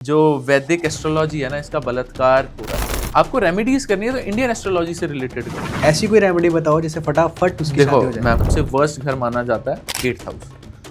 जो वैदिक एस्ट्रोलॉजी है ना, इसका बलात्कार हो रहा है। आपको रेमेडीज करनी है तो इंडियन एस्ट्रोलॉजी से रिलेटेड करो। ऐसी कोई रेमेडी बताओ जिससे फटाफट उसकी देखो, शादी हो जाए। मैं सबसे वर्स्ट घर माना जाता है 8th हाउस,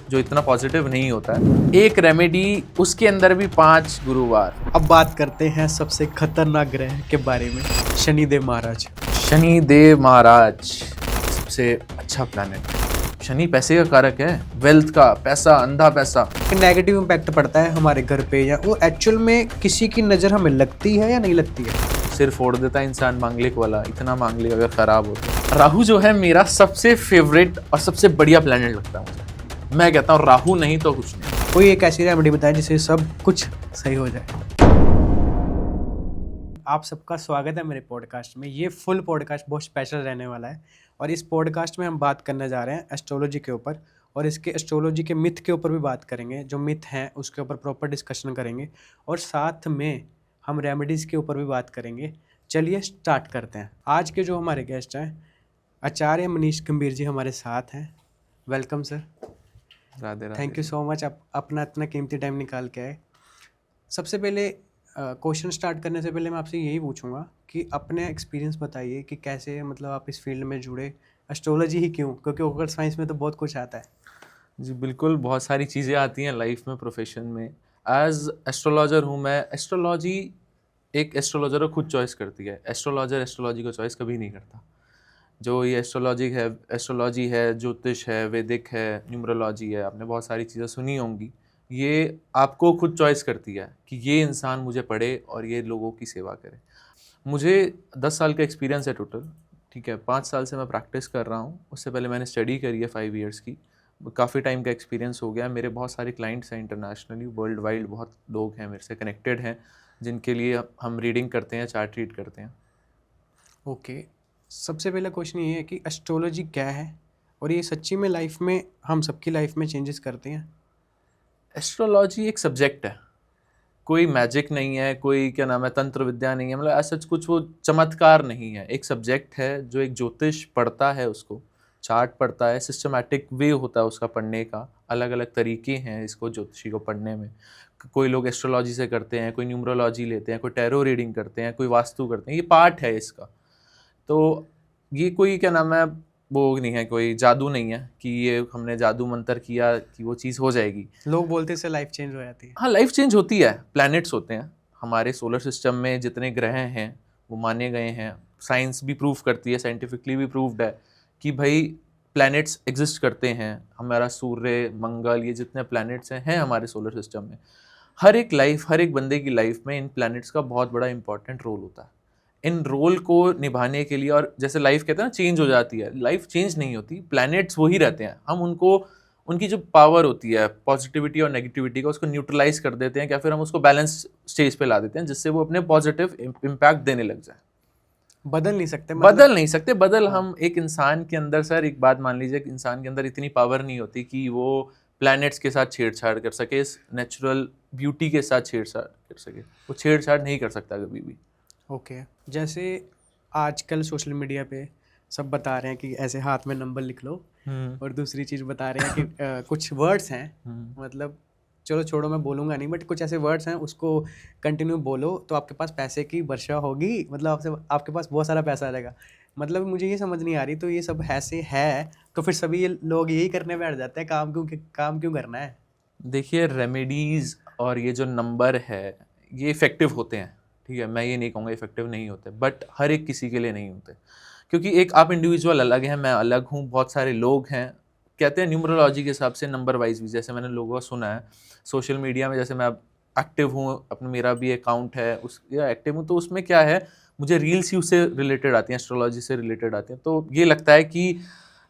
जो इतना पॉजिटिव नहीं होता है। एक रेमेडी, उसके अंदर भी 5 गुरुवार। अब बात करते हैं सबसे खतरनाक ग्रह के बारे में, शनिदेव महाराज। शनिदेव महाराज सबसे अच्छा प्लैनेट। शनि पैसे का कारक है, वेल्थ का, पैसा, अंधा पैसा। नेगेटिव इम्पैक्ट पड़ता है हमारे घर पे, या वो एक्चुअल में किसी की नज़र हमें लगती है या नहीं लगती है। सिर फोड़ देता है इंसान मांगलिक वाला, इतना मांगलिक अगर खराब हो तो। राहु जो है मेरा सबसे फेवरेट और सबसे बढ़िया प्लैनेट लगता है मुझे। मैं कहता हूँ राहु नहीं तो कुछ नहीं। कोई एक ऐसी रेमेडी बताए जिससे सब कुछ सही हो जाए। आप सबका स्वागत है मेरे पॉडकास्ट में। ये फुल पॉडकास्ट बहुत स्पेशल रहने वाला है और इस पॉडकास्ट में हम बात करने जा रहे हैं एस्ट्रोलॉजी के ऊपर, और इसके एस्ट्रोलॉजी के मिथ के ऊपर भी बात करेंगे। जो मिथ हैं उसके ऊपर प्रॉपर डिस्कशन करेंगे और साथ में हम रेमेडीज़ के ऊपर भी बात करेंगे। चलिए स्टार्ट करते हैं। आज के जो हमारे गेस्ट हैं, आचार्य मनीष गंभीर जी हमारे साथ हैं। Welcome sir. Radhe Radhe. Thank you so much, आप अपना इतना कीमती टाइम निकाल के आए। सबसे पहले क्वेश्चन स्टार्ट करने से पहले मैं आपसे यही पूछूंगा कि अपने एक्सपीरियंस बताइए कि कैसे, मतलब आप इस फील्ड में जुड़े, एस्ट्रोलॉजी ही क्यों? क्योंकि ऑकल्ट साइंस में तो बहुत कुछ आता है। जी बिल्कुल, बहुत सारी चीज़ें आती हैं लाइफ में, प्रोफेशन में। एज एस्ट्रोलॉजर हूँ मैं। एस्ट्रोलॉजी एक एस्ट्रोलॉजर को खुद चॉइस करती है। एस्ट्रोलॉजर एस्ट्रोलॉजी को चॉइस कभी नहीं करता। जो ये एस्ट्रोलॉजी है, ज्योतिष है, वैदिक है, न्यूमरोलॉजी है, आपने बहुत सारी चीज़ें सुनी होंगी। ये आपको खुद चॉइस करती है कि ये इंसान मुझे पढ़े और ये लोगों की सेवा करे। मुझे 10 साल का एक्सपीरियंस है टोटल, ठीक है। 5 साल से मैं प्रैक्टिस कर रहा हूँ। उससे पहले मैंने स्टडी करी है 5 इयर्स की। काफ़ी टाइम का एक्सपीरियंस हो गया। मेरे बहुत सारे क्लाइंट्स हैं इंटरनेशनली, वर्ल्ड वाइड बहुत लोग हैं मेरे से कनेक्टेड हैं, जिनके लिए हम रीडिंग करते हैं, चार्ट रीड करते हैं। ओके, सबसे पहला क्वेश्चन ये है कि एस्ट्रोलॉजी क्या है और ये सच्ची में लाइफ में, हम सबकी लाइफ में चेंजेस करते हैं? एस्ट्रोलॉजी एक सब्जेक्ट है, कोई मैजिक नहीं है, कोई क्या नाम है तंत्र विद्या नहीं है, मतलब ऐसा कुछ वो चमत्कार नहीं है। एक सब्जेक्ट है जो एक ज्योतिष पढ़ता है, उसको चार्ट पढ़ता है, सिस्टमैटिक वे होता है उसका पढ़ने का। अलग अलग तरीके हैं इसको ज्योतिषी को पढ़ने में। कोई लोग एस्ट्रोलॉजी से करते हैं, कोई न्यूमरोलॉजी लेते हैं, कोई टैरो रीडिंग करते हैं, कोई वास्तु करते हैं। ये पार्ट है इसका। तो ये कोई क्या नाम है, वो नहीं है, कोई जादू नहीं है कि ये हमने जादू मंत्र किया कि वो चीज़ हो जाएगी। लोग बोलते हैं इससे लाइफ चेंज हो जाती है। हाँ, लाइफ चेंज होती है। प्लैनेट्स होते हैं हमारे सोलर सिस्टम में, जितने ग्रह हैं वो माने गए हैं। साइंस भी प्रूव करती है, साइंटिफिकली भी प्रूव्ड है कि भाई प्लैनेट्स एग्जिस्ट करते हैं। हमारा सूर्य, मंगल, ये जितने प्लैनेट्स हैं हमारे सोलर सिस्टम में। हर एक बंदे की लाइफ में इन प्लैनेट्स का बहुत बड़ा इंपॉर्टेंट रोल होता है। इन रोल को निभाने के लिए, और जैसे लाइफ कहते हैं ना चेंज हो जाती है, लाइफ चेंज नहीं होती, प्लैनेट्स वही रहते हैं। हम उनको, उनकी जो पावर होती है पॉजिटिविटी और नेगेटिविटी का, उसको न्यूट्रलाइज कर देते हैं, या फिर हम उसको बैलेंस स्टेज पे ला देते हैं, जिससे वो अपने पॉजिटिव इम्पैक्ट देने लग जाए। बदल नहीं सकते, बदल नहीं सकते। हाँ। हम एक इंसान के अंदर, सर एक बात मान लीजिए कि इंसान के अंदर इतनी पावर नहीं होती कि वो प्लैनेट्स के साथ छेड़छाड़ कर सके, इस नेचुरल ब्यूटी के साथ छेड़छाड़ कर सके। वो छेड़छाड़ नहीं कर सकता कभी भी। ओके, जैसे आजकल सोशल मीडिया पे सब बता रहे हैं कि ऐसे हाथ में नंबर लिख लो, और दूसरी चीज़ बता रहे हैं कि कुछ वर्ड्स हैं, मतलब चलो छोड़ो मैं बोलूँगा नहीं, बट कुछ ऐसे वर्ड्स हैं उसको कंटिन्यू बोलो तो आपके पास पैसे की वर्षा होगी, मतलब आपके पास बहुत सारा पैसा आ जाएगा। मतलब मुझे ये समझ नहीं आ रही, तो ये सब ऐसे है तो फिर सभी ये लोग यही करने बैठ जाते हैं। काम क्यों करना है? देखिए, रेमेडीज़ और ये जो नंबर है ये इफ़ेक्टिव होते हैं, ठीक है। मैं ये नहीं कहूँगा इफ़ेक्टिव नहीं होते, बट हर एक किसी के लिए नहीं होते। क्योंकि एक आप इंडिविजुअल अलग हैं, मैं अलग हूँ, बहुत सारे लोग हैं। कहते हैं न्यूमरोलॉजी के हिसाब से नंबर वाइज भी, जैसे मैंने लोगों का सुना है सोशल मीडिया में, जैसे मैं एक्टिव हूँ, अपना मेरा भी अकाउंट है उस, या एक्टिव हूँ, तो उसमें क्या है, मुझे रील्स ही उससे रिलेटेड आती हैं, एस्ट्रोलॉजी से रिलेटेड आती हैं। तो ये लगता है कि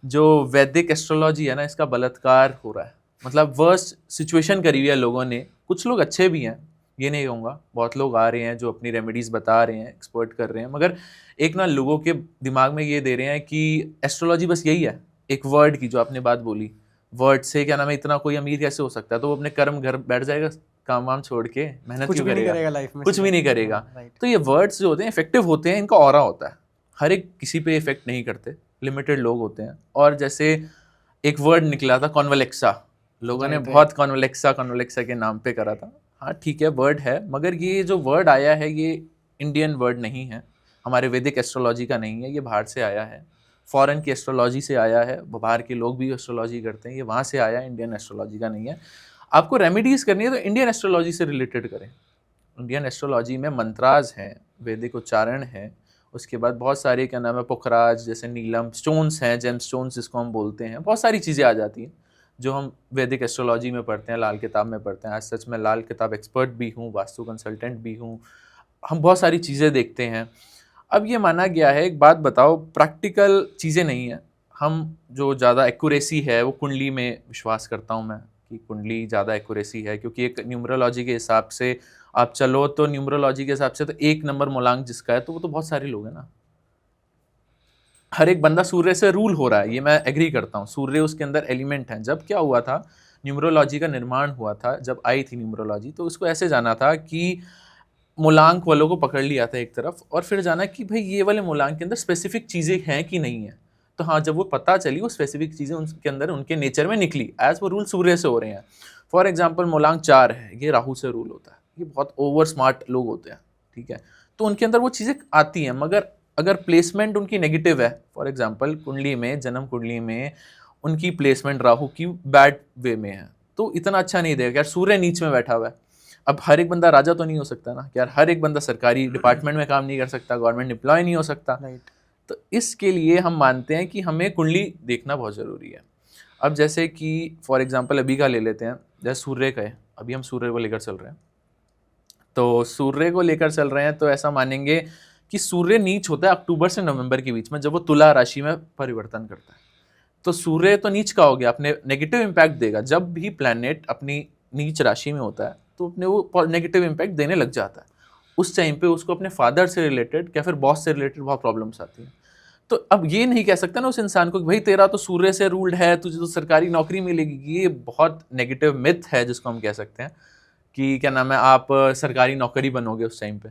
जो वैदिक एस्ट्रोलॉजी है ना, इसका बलात्कार हो रहा है। मतलब वर्स्ट सिचुएशन करी हुई है लोगों ने। कुछ लोग अच्छे भी हैं, ये नहीं कहूँगा, बहुत लोग आ रहे हैं जो अपनी रेमेडीज़ बता रहे हैं, एक्सपर्ट कर रहे हैं, मगर एक ना लोगों के दिमाग में ये दे रहे हैं कि एस्ट्रोलॉजी बस यही है, एक वर्ड की, जो आपने बात बोली, वर्ड से क्या नाम है इतना कोई अमीर कैसे हो सकता है? तो वो अपने कर्म घर बैठ जाएगा, काम वाम छोड़ के, मेहनत कुछ क्यों भी नहीं करेगा? करेगा लाइफ में, कुछ भी नहीं करेगा। राइट। तो ये वर्ड्स जो होते हैं इफेक्टिव होते हैं, इनका ऑरा होता है। हर एक किसी पे इफेक्ट नहीं करते, लिमिटेड लोग होते हैं। और जैसे एक वर्ड निकला था कॉन्वलेक्सा, लोगों ने बहुत कॉन्वलेक्सा के नाम पे करा था। हाँ ठीक है, वर्ड है, मगर ये जो वर्ड आया है ये इंडियन वर्ड नहीं है, हमारे वैदिक एस्ट्रोलॉजी का नहीं है, ये बाहर से आया है, फॉरेन की एस्ट्रोलॉजी से आया है, बाहर के लोग भी एस्ट्रोलॉजी करते हैं, ये वहाँ से आया है, इंडियन एस्ट्रोलॉजी का नहीं है। आपको रेमेडीज़ करनी है तो इंडियन एस्ट्रोलॉजी से रिलेटेड करें। इंडियन एस्ट्रोलॉजी में मंत्राज हैं, वैदिक उच्चारण है, उसके बाद बहुत सारे क्या नाम है पुखराज जैसे नीलम स्टोन्स हैं, जेम स्टोन्स जिसको हम बोलते हैं, बहुत सारी चीज़ें आ जाती हैं जो हम वैदिक एस्ट्रोलॉजी में पढ़ते हैं, लाल किताब में पढ़ते हैं। आज सच में लाल किताब एक्सपर्ट भी हूँ, वास्तु कंसल्टेंट भी हूँ, हम बहुत सारी चीज़ें देखते हैं। अब ये माना गया है, एक बात बताओ, प्रैक्टिकल चीज़ें नहीं है, हम जो ज़्यादा एक्यूरेसी है वो कुंडली में विश्वास करता हूँ मैं कि कुंडली ज़्यादा एक्यूरेसी है, क्योंकि एक न्यूमरोलॉजी के हिसाब से आप चलो तो न्यूमरोलॉजी के हिसाब से तो 1 नंबर मूलांक जिसका है तो वो तो बहुत सारे लोग हैं ना। हर एक बंदा सूर्य से रूल हो रहा है, ये मैं एग्री करता हूँ, सूर्य उसके अंदर एलिमेंट है। जब क्या हुआ था, न्यूमरोलॉजी का निर्माण हुआ था, जब आई थी न्यूमरोलॉजी तो उसको ऐसे जाना था कि मूलांक वालों को पकड़ लिया था एक तरफ, और फिर जाना कि भाई ये वाले मूलांक के अंदर स्पेसिफिक चीज़ें हैं कि नहीं है। तो हाँ, जब वो पता चली, वो स्पेसिफिक चीज़ें उनके अंदर उनके नेचर में निकली, एज वो रूल सूर्य से हो रहे हैं। फॉर एग्जाम्पल मूलांक 4 है, ये राहु से रूल होता है, ये बहुत ओवर स्मार्ट लोग होते हैं, ठीक है, तो उनके अंदर वो चीज़ें आती हैं। मगर अगर प्लेसमेंट उनकी नेगेटिव है, फॉर एग्जाम्पल कुंडली में, जन्म कुंडली में उनकी प्लेसमेंट राहु की बैड वे में है, तो इतना अच्छा नहीं देगा। यार सूर्य नीच में बैठा हुआ है, अब हर एक बंदा राजा तो नहीं हो सकता ना यार, हर एक बंदा सरकारी डिपार्टमेंट में काम नहीं कर सकता, गवर्नमेंट एम्प्लॉय नहीं हो सकता, राइट। तो इसके लिए हम मानते हैं कि हमें कुंडली देखना बहुत ज़रूरी है। अब जैसे कि फॉर एग्जांपल अभी का ले लेते हैं, जैसे सूर्य का है, अभी हम सूर्य को लेकर चल रहे हैं, तो सूर्य को लेकर चल रहे हैं तो ऐसा मानेंगे कि सूर्य नीच होता है अक्टूबर से नवंबर के बीच में, जब वो तुला राशि में परिवर्तन करता है। तो सूर्य तो नीच का हो गया, अपने नेगेटिव इम्पैक्ट देगा। जब भी प्लैनेट अपनी नीच राशि में होता है तो अपने वो नेगेटिव इम्पैक्ट देने लग जाता है। उस टाइम पे उसको अपने फादर से रिलेटेड या फिर बॉस से रिलेटेड बहुत प्रॉब्लम्स आती हैं। तो अब ये नहीं कह सकता ना उस इंसान को कि भाई तेरा तो सूर्य से रूल्ड है, तुझे तो सरकारी नौकरी मिलेगी। ये बहुत नेगेटिव मिथ है जिसको हम कह सकते हैं कि क्या नाम है, आप सरकारी नौकरी बनोगे उस टाइम पे,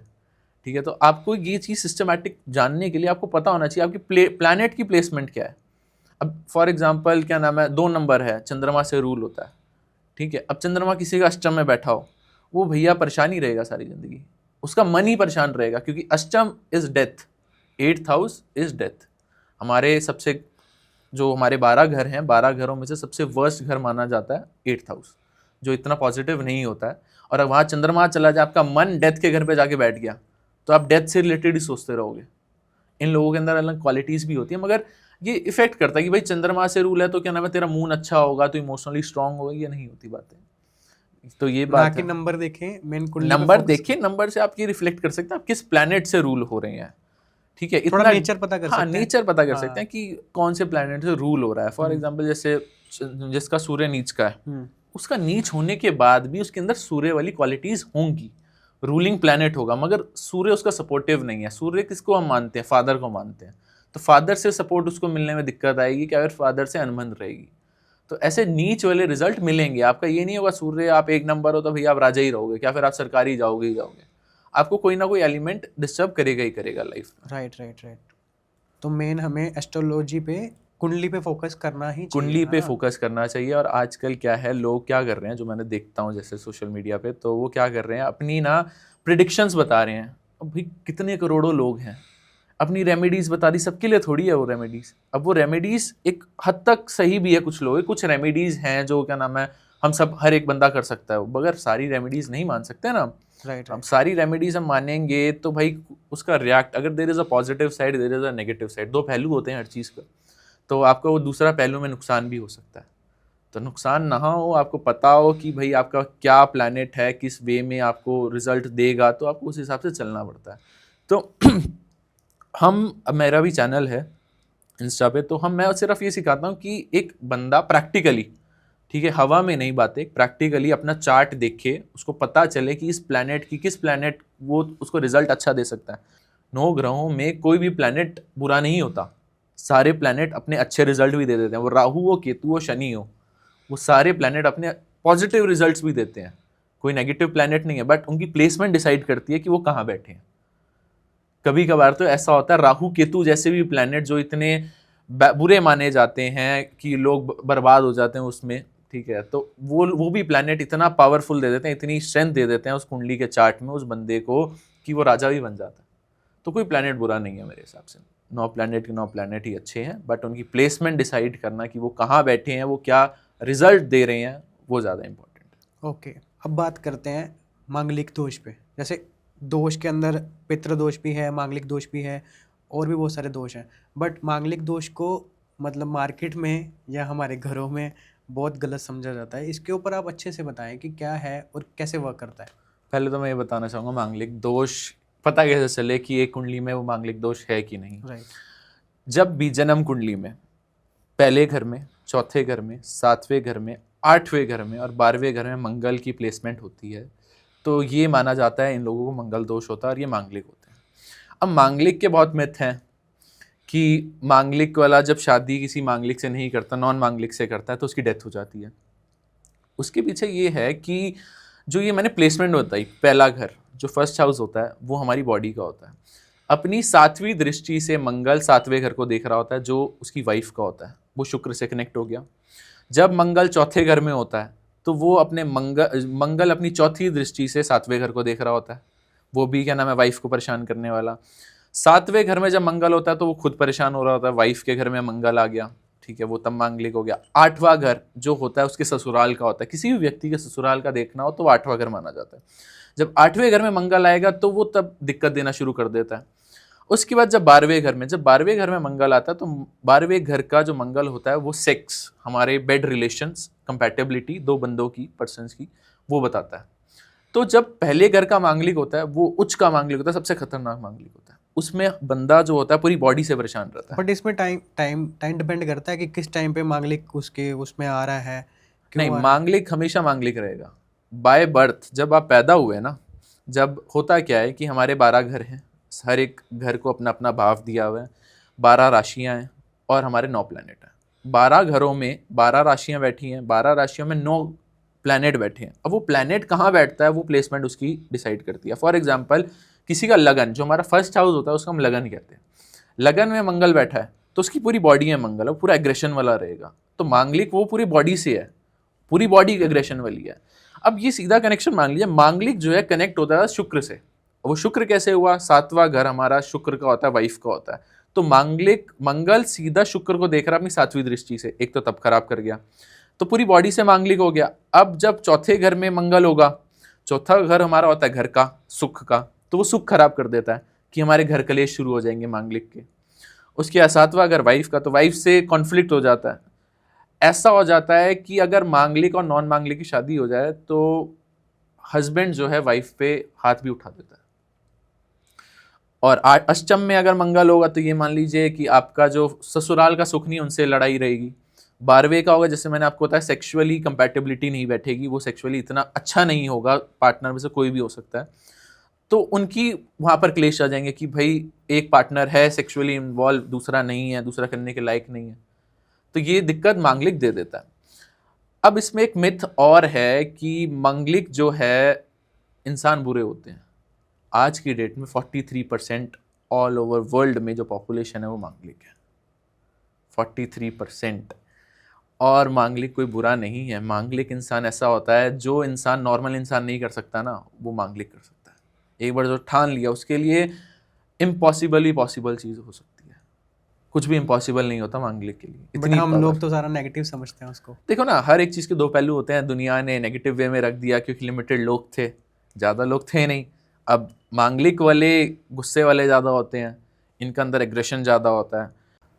ठीक है। तो आपको ये चीज़ सिस्टमैटिक जानने के लिए आपको पता होना चाहिए आपकी प्लैनेट की प्लेसमेंट क्या है। अब फॉर एग्जांपल क्या नाम है, 2 नंबर है, चंद्रमा से रूल होता है, ठीक है। अब चंद्रमा किसी का अष्टम में बैठा हो, वो भैया परेशान ही रहेगा सारी जिंदगी, उसका मन ही परेशान रहेगा, क्योंकि अष्टम is death, 8th house is death. हमारे सबसे जो हमारे 12 घर हैं, 12 घरों में से सबसे वर्स्ट घर माना जाता है 8th हाउस, जो इतना पॉजिटिव नहीं होता है। और अब वहाँ चंद्रमा चला जाए, आपका मन डेथ के घर पे जाके बैठ गया, तो आप डेथ से रिलेटेड ही सोचते रहोगे। इन लोगों के अंदर अलग क्वालिटीज़ भी होती है, मगर ये इफेक्ट करता है कि भाई चंद्रमा से रूल है तो क्या नाम है, तेरा मून अच्छा होगा तो इमोशनली स्ट्रांग होगा, ये नहीं होती बातें। तो ये ना बात कि है, नंबर देखें, मेन कुंडली पे नंबर focus देखिए, नंबर से आप ये रिफ्लेक्ट कर सकते हैं आप किस प्लैनेट से रूल हो रहे हैं, ठीक है। थोड़ा इतना नेचर पता कर हाँ, सकते हैं। नेचर पता कर हाँ। सकते हैं कि कौन से प्लैनेट से रूल हो रहा है। फॉर एग्जांपल जैसे जिसका सूर्य नीच का है, उसका नीच होने के बाद भी उसके अंदर सूर्य वाली क्वालिटीज होंगी, रूलिंग प्लैनेट होगा, मगर सूर्य उसका सपोर्टिव नहीं है। सूर्य किसको हम मानते हैं, फादर को मानते हैं, तो फादर से सपोर्ट उसको मिलने में दिक्कत आएगी, क्या फिर फादर से अनबन रहेगी। तो ऐसे नीच वाले रिजल्ट मिलेंगे। आपका ये नहीं होगा सूर्य आप 1 नंबर हो तो भैया आप राजा ही रहोगे, क्या फिर आप सरकारी जाओगे ही जाओगे। आपको कोई ना कोई एलिमेंट डिस्टर्ब करेगा ही करेगा लाइफ में। राइट। तो मेन हमें एस्ट्रोलॉजी पे, कुंडली पे फोकस करना ही चाहिए। कुंडली पे हाँ। फोकस करना चाहिए। और आजकल क्या है, लोग क्या कर रहे हैं, जो मैंने देखता हूँ जैसे सोशल मीडिया पे, तो वो क्या कर रहे हैं, अपनी ना प्रिडिक्शंस बता रहे हैं। अब भाई कितने करोड़ों लोग हैं, अपनी रेमेडीज बता दी, सबके लिए थोड़ी है वो रेमेडीज। अब वो रेमेडीज एक हद तक सही भी है, कुछ लोग, कुछ रेमेडीज हैं जो क्या नाम है हम सब, हर एक बंदा कर सकता है, मगर सारी रेमेडीज नहीं मान सकते ना। राइट। अब सारी रेमेडीज हम मानेंगे तो भाई उसका रिएक्ट, अगर there is a positive side, there is a negative side, 2 पहलू होते हैं हर चीज़ का, तो आपका वो दूसरा पहलू में नुकसान भी हो सकता है। तो नुकसान ना हो, आपको पता हो कि भाई आपका क्या प्लैनेट है, किस वे में आपको रिजल्ट देगा, तो आपको उस हिसाब से चलना पड़ता है। तो अब मेरा भी चैनल है इंस्टा पे, तो मैं सिर्फ ये सिखाता हूँ कि एक बंदा प्रैक्टिकली, ठीक है, हवा में नहीं बातें, प्रैक्टिकली अपना चार्ट देखे, उसको पता चले कि इस प्लैनेट की किस प्लैनेट वो उसको रिजल्ट अच्छा दे सकता है। 9 ग्रहों में कोई भी प्लैनेट बुरा नहीं होता, सारे प्लैनेट अपने अच्छे रिजल्ट भी दे देते हैं। वो राहु हो, केतु हो, शनि हो, वो सारे प्लैनेट अपने पॉजिटिव रिजल्ट्स भी देते हैं। कोई नेगेटिव प्लैनेट नहीं है, बट उनकी प्लेसमेंट डिसाइड करती है कि वो कहाँ बैठे हैं। कभी कभार तो ऐसा होता है, राहु केतु जैसे भी प्लैनेट जो इतने बुरे माने जाते हैं कि लोग बर्बाद हो जाते हैं उसमें, ठीक है, तो वो भी प्लैनेट इतना पावरफुल दे देते हैं, इतनी स्ट्रेंथ दे देते हैं उस कुंडली के चार्ट में उस बंदे को कि वो राजा भी बन जाता है। तो कोई प्लैनेट बुरा नहीं है मेरे हिसाब से, 9 प्लैनेट के 9 प्लैनेट ही अच्छे हैं, बट उनकी प्लेसमेंट डिसाइड करना कि वो कहाँ बैठे हैं, वो क्या रिजल्ट दे रहे हैं, वो ज़्यादा इंपॉर्टेंट है। ओके, अब बात करते हैं मांगलिक दोष पे। जैसे दोष के अंदर पितृ दोष भी है, मांगलिक दोष भी है, और भी बहुत सारे दोष हैं, बट मांगलिक दोष को मतलब मार्केट में या हमारे घरों में बहुत गलत समझा जाता है। इसके ऊपर आप अच्छे से बताएं कि क्या है और कैसे वर्क करता है। पहले तो मैं ये बताना चाहूँगा, मांगलिक दोष पता कैसे चले कि एक कुंडली में वो मांगलिक दोष है कि नहीं। राइट। जब भी जन्म कुंडली में पहले घर में, चौथे घर में, 7वें घर में, 8वें घर में और 12वें घर में मंगल की प्लेसमेंट होती है, तो ये माना जाता है इन लोगों को मंगल दोष होता है और ये मांगलिक होते हैं। अब मांगलिक के बहुत मिथ हैं कि मांगलिक वाला जब शादी किसी मांगलिक से नहीं करता, नॉन मांगलिक से करता है, तो उसकी डेथ हो जाती है। उसके पीछे ये है कि जो ये मैंने प्लेसमेंट बताई, पहला घर जो फर्स्ट हाउस होता है वो हमारी बॉडी का होता है। अपनी 7वीं दृष्टि से मंगल 7वें घर को देख रहा होता है जो उसकी वाइफ का होता है, वो शुक्र से कनेक्ट हो गया। जब मंगल चौथे घर में होता है तो वो अपने मंगल अपनी चौथी दृष्टि से 7वें घर को देख रहा होता है, वो भी क्या नाम है, वाइफ को परेशान करने वाला। 7वें घर में जब मंगल होता है तो वो खुद परेशान हो रहा होता है, वाइफ के घर में मंगल आ गया, ठीक है, वो तब मांगलिक हो गया। 8वां घर जो होता है उसके ससुराल का होता है, किसी भी व्यक्ति के ससुराल का देखना हो तो 8वां घर माना जाता है। जब 8वें घर में मंगल आएगा तो वो तब दिक्कत देना शुरू कर देता है। उसके बाद जब 12वें घर में मंगल आता है तो 12वें घर का जो मंगल होता है वो सेक्स, हमारे बेड रिलेशंस, कंपैटिबिलिटी दो बंदों की, पर्सन्स की, वो बताता है। तो जब पहले घर का मांगलिक होता है वो उच्च का मांगलिक होता है, सबसे खतरनाक मांगलिक होता है। उसमें बंदा जो होता है पूरी बॉडी से परेशान रहता है। बट इसमें टाइम डिपेंड करता है कि किस टाइम पे मांगलिक उसके उसमें आ रहा है, क्यों नहीं, आ रहा है? मांगलिक हमेशा मांगलिक रहेगा बाय बर्थ। जब आप पैदा हुए ना, जब होता क्या है कि हमारे 12 घर हैं, हर एक घर को अपना अपना भाव दिया हुआ है, 12 राशियां हैं और हमारे 9 प्लैनेट हैं। 12 घरों में 12 राशियां बैठी हैं, 12 राशियों में 9 प्लैनेट बैठे हैं। अब वो प्लैनेट कहाँ बैठता है वो प्लेसमेंट उसकी डिसाइड करती है। फॉर एग्जाम्पल किसी का लगन, जो हमारा फर्स्ट हाउस होता है उसको हम लगन कहते हैं, लगन में मंगल बैठा है तो उसकी पूरी बॉडी है मंगल, वो पूरा एग्रेशन वाला रहेगा। तो मांगलिक वो पूरी बॉडी से है, पूरी बॉडी एग्रेशन वाली है। अब ये सीधा कनेक्शन मान लीजिए, मांगलिक जो है कनेक्ट होता है शुक्र से। वो शुक्र कैसे हुआ, 7वां घर हमारा शुक्र का होता है, वाइफ का होता है। तो मांगलिक मंगल सीधा शुक्र को देख रहा है अपनी 7वीं दृष्टि से, एक तो तब खराब कर गया, तो पूरी बॉडी से मांगलिक हो गया। अब जब चौथे घर में मंगल होगा, चौथा घर हमारा होता है घर का, सुख का, तो वो सुख खराब कर देता है कि हमारे घर कलेश शुरू हो जाएंगे मांगलिक के। उसके बाद 7वां घर वाइफ का, तो वाइफ से कॉन्फ्लिक्ट हो जाता है। ऐसा हो जाता है कि अगर मांगलिक और नॉन मांगलिक की शादी हो जाए तो हस्बैंड जो है वाइफ पे हाथ भी उठा देता है। और अष्टम में अगर मंगल होगा तो ये मान लीजिए कि आपका जो ससुराल का सुख नहीं, उनसे लड़ाई रहेगी। 12वें का होगा, जैसे मैंने आपको बताया, सेक्सुअली कंपैटिबिलिटी नहीं बैठेगी, वो सेक्सुअली इतना अच्छा नहीं होगा, पार्टनर में से कोई भी हो सकता है, तो उनकी वहाँ पर क्लेश आ जाएंगे कि भाई एक पार्टनर है सेक्सुअली इन्वॉल्व, दूसरा नहीं है, दूसरा करने के लायक नहीं है, तो ये दिक्कत मांगलिक दे देता है। अब इसमें एक मिथ और है कि मांगलिक जो है इंसान बुरे होते हैं। आज की डेट में 43% ऑल ओवर वर्ल्ड में जो पॉपुलेशन है वो मांगलिक है, 43%। और मांगलिक कोई बुरा नहीं है, मांगलिक इंसान ऐसा होता है जो इंसान नॉर्मल इंसान नहीं कर सकता ना, वो मांगलिक कर सकता है। एक बार जो ठान लिया उसके लिए इम्पॉसिबल ही पॉसिबल चीज़ हो सकती है, कुछ भी इम्पॉसिबल नहीं होता मांगलिक के लिए। बट हम लोग तो सारा नेगेटिव समझते हैं उसको। देखो ना, हर एक चीज़ के दो पहलू होते हैं। दुनिया ने नेगेटिव वे में रख दिया क्योंकि लिमिटेड लोग थे, ज़्यादा लोग थे नहीं। अब मांगलिक वाले गुस्से वाले ज़्यादा होते हैं, इनके अंदर एग्रेशन ज़्यादा होता है।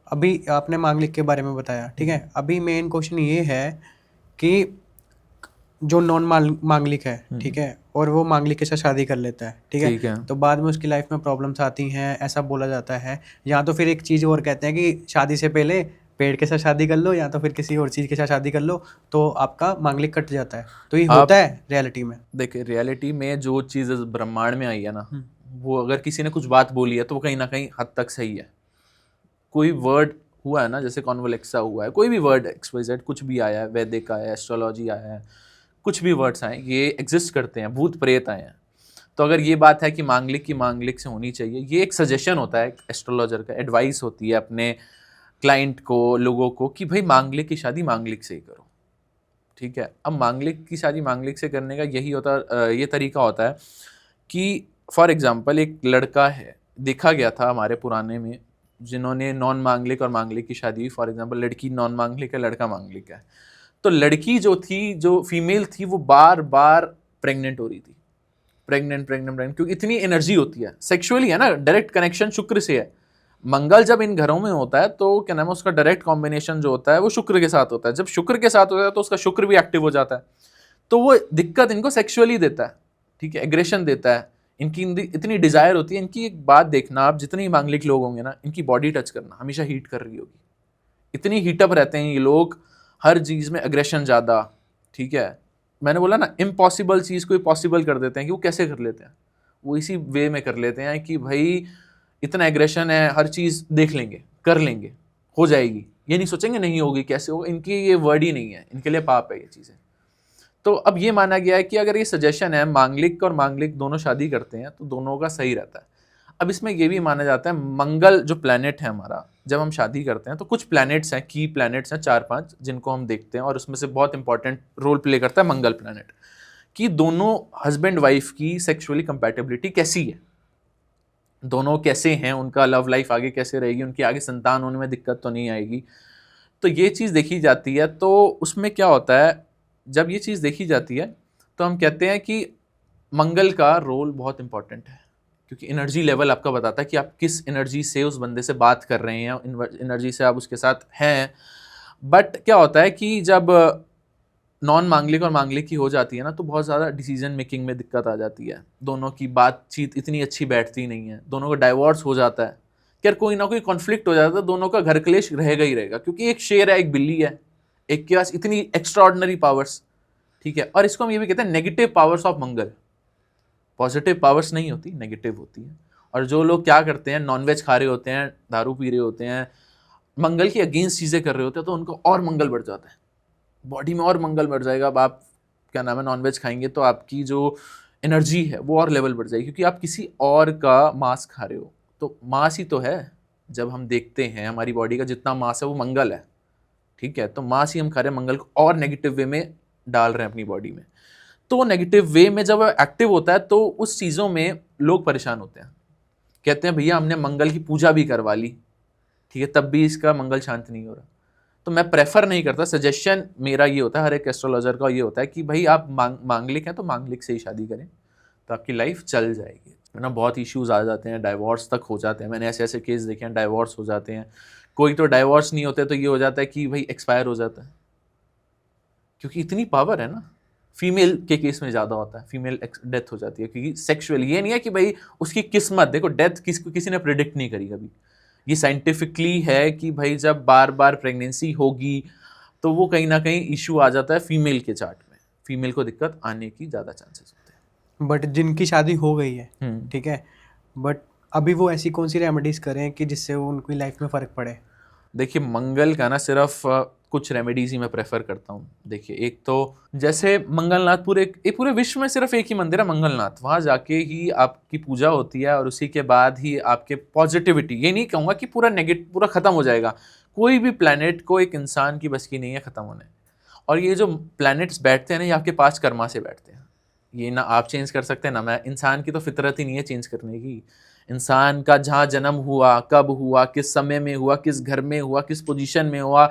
अभी आपने मांगलिक के बारे में बताया, ठीक है। अभी मेन क्वेश्चन ये है कि जो नॉन मांगलिक है, ठीक है, और वो मांगलिक के साथ शादी कर लेता है, ठीक है, तो बाद में उसकी लाइफ में प्रॉब्लम्स आती हैं, ऐसा बोला जाता है। या तो फिर एक चीज़ और कहते हैं कि शादी से पहले पेड़ के साथ शादी कर लो, या तो फिर किसी और चीज़ के साथ शादी कर लो तो आपका मांगलिक कट जाता है। तो ये होता है रियलिटी में? देखिए, रियलिटी में जो चीज़ ब्रह्मांड में आई है ना, वो अगर किसी ने कुछ बात बोली है तो वो कहीं ना कहीं हद तक सही है। कोई वर्ड हुआ है ना, जैसे कॉन्वोलेक्सा हुआ है, कोई भी वर्ड XYZ कुछ भी आया है, वैदिक आया है, एस्ट्रोलॉजी आया है, कुछ भी वर्ड्स आए, ये एग्जिस्ट करते हैं, भूत प्रेत आए हैं। तो अगर ये बात है कि मांगलिक की मांगलिक से होनी चाहिए, ये एक सजेशन होता है एस्ट्रोलॉजर का, एडवाइस होती है अपने क्लाइंट को, लोगों को, कि भाई मांगलिक की शादी मांगलिक से ही करो, ठीक है। अब मांगलिक की शादी मांगलिक से करने का यही होता ये तरीका होता है कि फॉर एग्जांपल एक लड़का है, देखा गया था हमारे पुराने में, जिन्होंने नॉन मांगलिक और मांगलिक की शादी हुई। फॉर एग्जांपल लड़की नॉन मांगलिक है, लड़का मांगलिक है, तो लड़की जो थी, जो फीमेल थी, वो बार बार प्रेग्नेंट हो रही थी, प्रेग्नेंट, क्योंकि इतनी एनर्जी होती है सेक्सुअली, है ना, डायरेक्ट कनेक्शन शुक्र से है। मंगल जब इन घरों में होता है तो क्या नाम है उसका, डायरेक्ट कॉम्बिनेशन जो होता है वो शुक्र के साथ होता है। जब शुक्र के साथ होता है तो उसका शुक्र भी एक्टिव हो जाता है, तो वो दिक्कत इनको सेक्सुअली देता है, ठीक है, एग्रेशन देता है। इनकी इतनी डिजायर होती है। इनकी एक बात देखना, आप जितने ही मांगलिक लोग होंगे ना, इनकी बॉडी टच करना हमेशा हीट कर रही होगी, इतनी हीटअप रहते हैं ये लोग, हर चीज में एग्रेशन ज्यादा, ठीक है। मैंने बोला ना, इम्पॉसिबल चीज को पॉसिबल कर देते हैं। कि वो कैसे कर लेते हैं, वो इसी वे में कर लेते हैं कि भाई इतना एग्रेशन है, हर चीज देख लेंगे, कर लेंगे, हो जाएगी, ये नहीं सोचेंगे नहीं होगी, कैसे होगा, इनकी ये वर्ड ही नहीं है, इनके लिए पाप है ये चीजें। तो अब ये माना गया है कि अगर ये सजेशन है, मांगलिक और मांगलिक दोनों शादी करते हैं तो दोनों का सही रहता है। अब इसमें ये भी माना जाता है, मंगल जो प्लैनेट है हमारा, जब हम शादी करते हैं तो कुछ प्लैनेट्स हैं, की प्लैनेट्स हैं 4-5, जिनको हम देखते हैं, और उसमें से बहुत इंपॉर्टेंट रोल प्ले करता है मंगल प्लैनेट, कि दोनों हस्बैंड वाइफ की सेक्सुअली कंपैटिबिलिटी कैसी है, दोनों कैसे हैं, उनका लव लाइफ आगे कैसे रहेगी, उनकी आगे संतान होने में दिक्कत तो नहीं आएगी। तो ये चीज़ देखी जाती है। तो उसमें क्या होता है, जब ये चीज़ देखी जाती है तो हम कहते हैं कि मंगल का रोल बहुत इंपॉर्टेंट है, क्योंकि एनर्जी लेवल आपका बताता है कि आप किस एनर्जी से उस बंदे से बात कर रहे हैं, एनर्जी से आप उसके साथ हैं। बट क्या होता है कि जब नॉन मांगलिक और मांगलिक की हो जाती है ना, तो बहुत ज़्यादा डिसीजन मेकिंग में दिक्कत आ जाती है, दोनों की बातचीत इतनी अच्छी बैठती नहीं है, दोनों का डाइवोर्स हो जाता है, यार कोई ना कोई कॉन्फ्लिक्ट हो जाता है, दोनों का घर क्लेश रहेगा ही रहेगा, क्योंकि एक शेर है, एक बिल्ली है, एक के पास इतनी एक्स्ट्राऑर्डिनरी पावर्स, ठीक है। और इसको हम ये भी कहते हैं negative powers of Mangal. Positive powers नहीं होती, नेगेटिव होती है। और जो लोग क्या करते हैं, नॉनवेज खा रहे होते हैं, दारू पी रहे होते हैं, मंगल के अगेंस्ट चीज़ें कर रहे होते हैं, तो उनको और मंगल बढ़ जाता है, बॉडी में और मंगल बढ़ जाएगा। अब आप क्या नाम है नॉनवेज खाएंगे तो आपकी जो एनर्जी है वो और लेवल बढ़ जाएगी, क्योंकि आप किसी और का मांस खा रहे हो। तो मांस ही तो है, जब हम देखते हैं हमारी बॉडी का जितना मांस है वो मंगल है, ठीक है। तो मांस ही हम खा रहे हैं, मंगल को और नेगेटिव वे में डाल रहे हैं अपनी बॉडी में। तो नेगेटिव वे में जब एक्टिव होता है तो उस चीज़ों में लोग परेशान होते हैं, कहते हैं भैया हमने मंगल की पूजा भी करवा ली, ठीक है, तब भी इसका मंगल शांत नहीं हो रहा। तो मैं प्रेफर नहीं करता, सजेशन मेरा ये होता है, हर एक एस्ट्रोलॉजर का ये होता है कि भाई आप मांगलिक हैं तो मांगलिक से ही शादी करें, तो आपकी लाइफ चल जाएगी, है ना। बहुत इश्यूज आ जाते हैं, डाइवोर्स तक हो जाते हैं, मैंने ऐसे ऐसे केस देखे हैं, डाइवोर्स हो जाते हैं। कोई तो डाइवोर्स नहीं होते तो ये हो जाता है कि भाई एक्सपायर हो जाता है, क्योंकि इतनी पावर है ना। फीमेल के केस में ज़्यादा होता है, फीमेल डेथ हो जाती है, क्योंकि सेक्सुअल ये नहीं है कि भाई उसकी किस्मत, देखो डेथ किसी ने प्रिडिक्ट नहीं करी कभी, ये साइंटिफिकली है कि भाई जब बार बार प्रेगनेंसी होगी तो वो कहीं ना कहीं इशू आ जाता है फीमेल के चार्ट में, फीमेल को दिक्कत आने की ज़्यादा चांसेस होते हैं। बट जिनकी शादी हो गई है, ठीक है, बट अभी वो ऐसी कौन सी रेमेडीज करें कि जिससे वो उनकी लाइफ में फ़र्क पड़े? देखिए मंगल का ना सिर्फ कुछ रेमेडीज ही मैं प्रेफर करता हूँ। देखिए एक तो जैसे मंगलनाथ, पूरे विश्व में सिर्फ एक ही मंदिर है मंगलनाथ, वहाँ जाके ही आपकी पूजा होती है और उसी के बाद ही आपके पॉजिटिविटी, ये नहीं कहूँगा कि पूरा नेगेटिव पूरा ख़त्म हो जाएगा, कोई भी प्लैनेट को एक इंसान की बस की नहीं है ख़त्म होने। और ये जो प्लैनेट्स बैठते हैं ना, ये आपके पास कर्मा से बैठते हैं, ये ना आप चेंज कर सकते हैं ना मैं। इंसान की तो फितरत ही नहीं है चेंज करने की। इंसान का जहाँ जन्म हुआ, कब हुआ, किस समय में हुआ, किस घर में हुआ, किस पोजीशन में हुआ,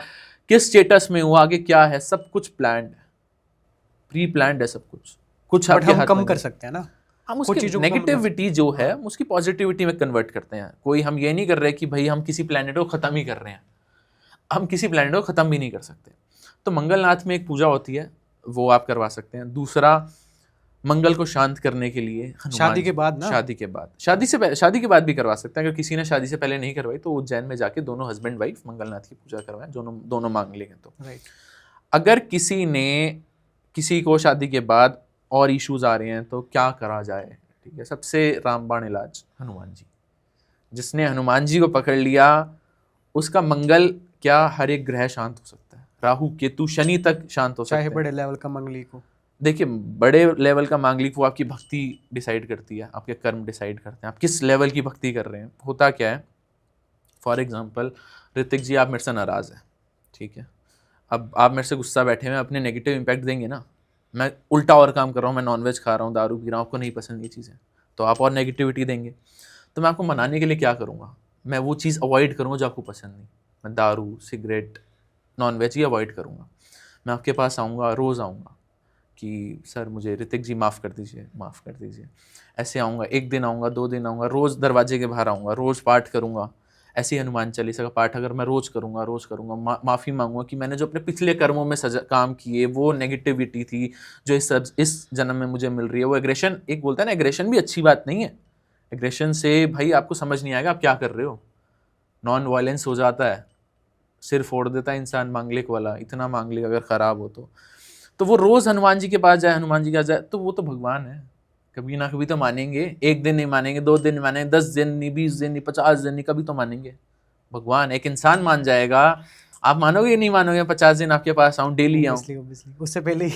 किस स्टेटस में हुआ, आगे क्या है, सब कुछ प्लान्ड है, प्री प्लान्ड है सब कुछ। कुछ बट हम कम कर सकते हैं ना, हम उसकी नेगेटिविटी जो है उसकी पॉजिटिविटी में कन्वर्ट करते हैं। कोई हम ये नहीं कर रहे कि भाई हम किसी प्लैनेट को ख़त्म ही कर रहे हैं, हम किसी प्लैनेट को ख़त्म भी नहीं कर सकते। तो मंगलनाथ में एक पूजा होती है, वो आप करवा सकते हैं। दूसरा, मंगल को शांत करने के लिए शादी के बाद ना, शादी के बाद, शादी के बाद भी करवा सकते हैं। अगर किसी ने शादी से पहले नहीं करवाई तो उज्जैन में जाके दोनों हस्बैंड वाइफ मंगलनाथ की पूजा करवाएं, दोनों मांग लेंगे तो राइट। अगर किसी को शादी के बाद और इश्यूज आ रहे हैं तो क्या करा जाए, ठीक है। सबसे रामबाण इलाज हनुमान जी, जिसने हनुमान जी को पकड़ लिया उसका मंगल क्या हर एक ग्रह शांत हो सकता है, राहु केतु शनि तक शांत हो सकता है, चाहे बड़े लेवल का मांगलिक हो। देखिए बड़े लेवल का मांगलिक वो आपकी भक्ति डिसाइड करती है, आपके कर्म डिसाइड करते हैं, आप किस लेवल की भक्ति कर रहे हैं। होता क्या है, फॉर एग्जांपल ऋतिक जी आप मेरे से नाराज़ हैं, ठीक है, अब आप मेरे से गुस्सा बैठे हुए अपने नेगेटिव इम्पैक्ट देंगे ना, मैं उल्टा और काम कर रहा हूँ, मैं नॉनवेज खा रहा हूँ, दारू पी रहा हूँ, आपको नहीं पसंद ये चीज़ें, तो आप और नेगेटिविटी देंगे। तो मैं आपको मनाने के लिए क्या करूँगा, मैं वो चीज़ अवॉइड करूँगा जो आपको पसंद नहीं। मैं दारू, सिगरेट, नॉनवेज ही अवॉइड करूँगा। मैं आपके पास आऊँगा, रोज़ आऊँगा कि सर मुझे ऋतिक जी माफ़ कर दीजिए, माफ़ कर दीजिए। ऐसे आऊँगा, 1 दिन आऊँगा, 2 दिन आऊँगा, रोज़ दरवाजे के बाहर आऊँगा, रोज़ पाठ करूँगा। ऐसे ही हनुमान चालीसा का पाठ अगर मैं रोज़ करूँगा, माफ़ी मांगूंगा कि मैंने जो अपने पिछले कर्मों में काम किए, वो नेगेटिविटी थी जो इस जन्म में मुझे मिल रही है। वो एग्रेशन, एक बोलता है ना, एग्रेशन भी अच्छी बात नहीं है। एग्रेशन से भाई आपको समझ नहीं आएगा आप क्या कर रहे हो, नॉन वायलेंस हो जाता है, सिर फोड़ देता है इंसान मांगलिक वाला, इतना मांगलिक अगर ख़राब हो तो वो रोज़ हनुमान जी के पास जाए, हनुमान जी के पास जाए, तो वो तो भगवान है, कभी ना कभी तो मानेंगे। 1 दिन नहीं मानेंगे, 2 दिन नहीं मानेंगे, 10 दिन नहीं, 20 दिन नहीं, 50 दिन नहीं, कभी तो मानेंगे। भगवान, एक इंसान मान जाएगा, आप मानोगे नहीं मानोगे, 50 दिन आपके पास आऊँ, डेली आऊँ, उससे पहले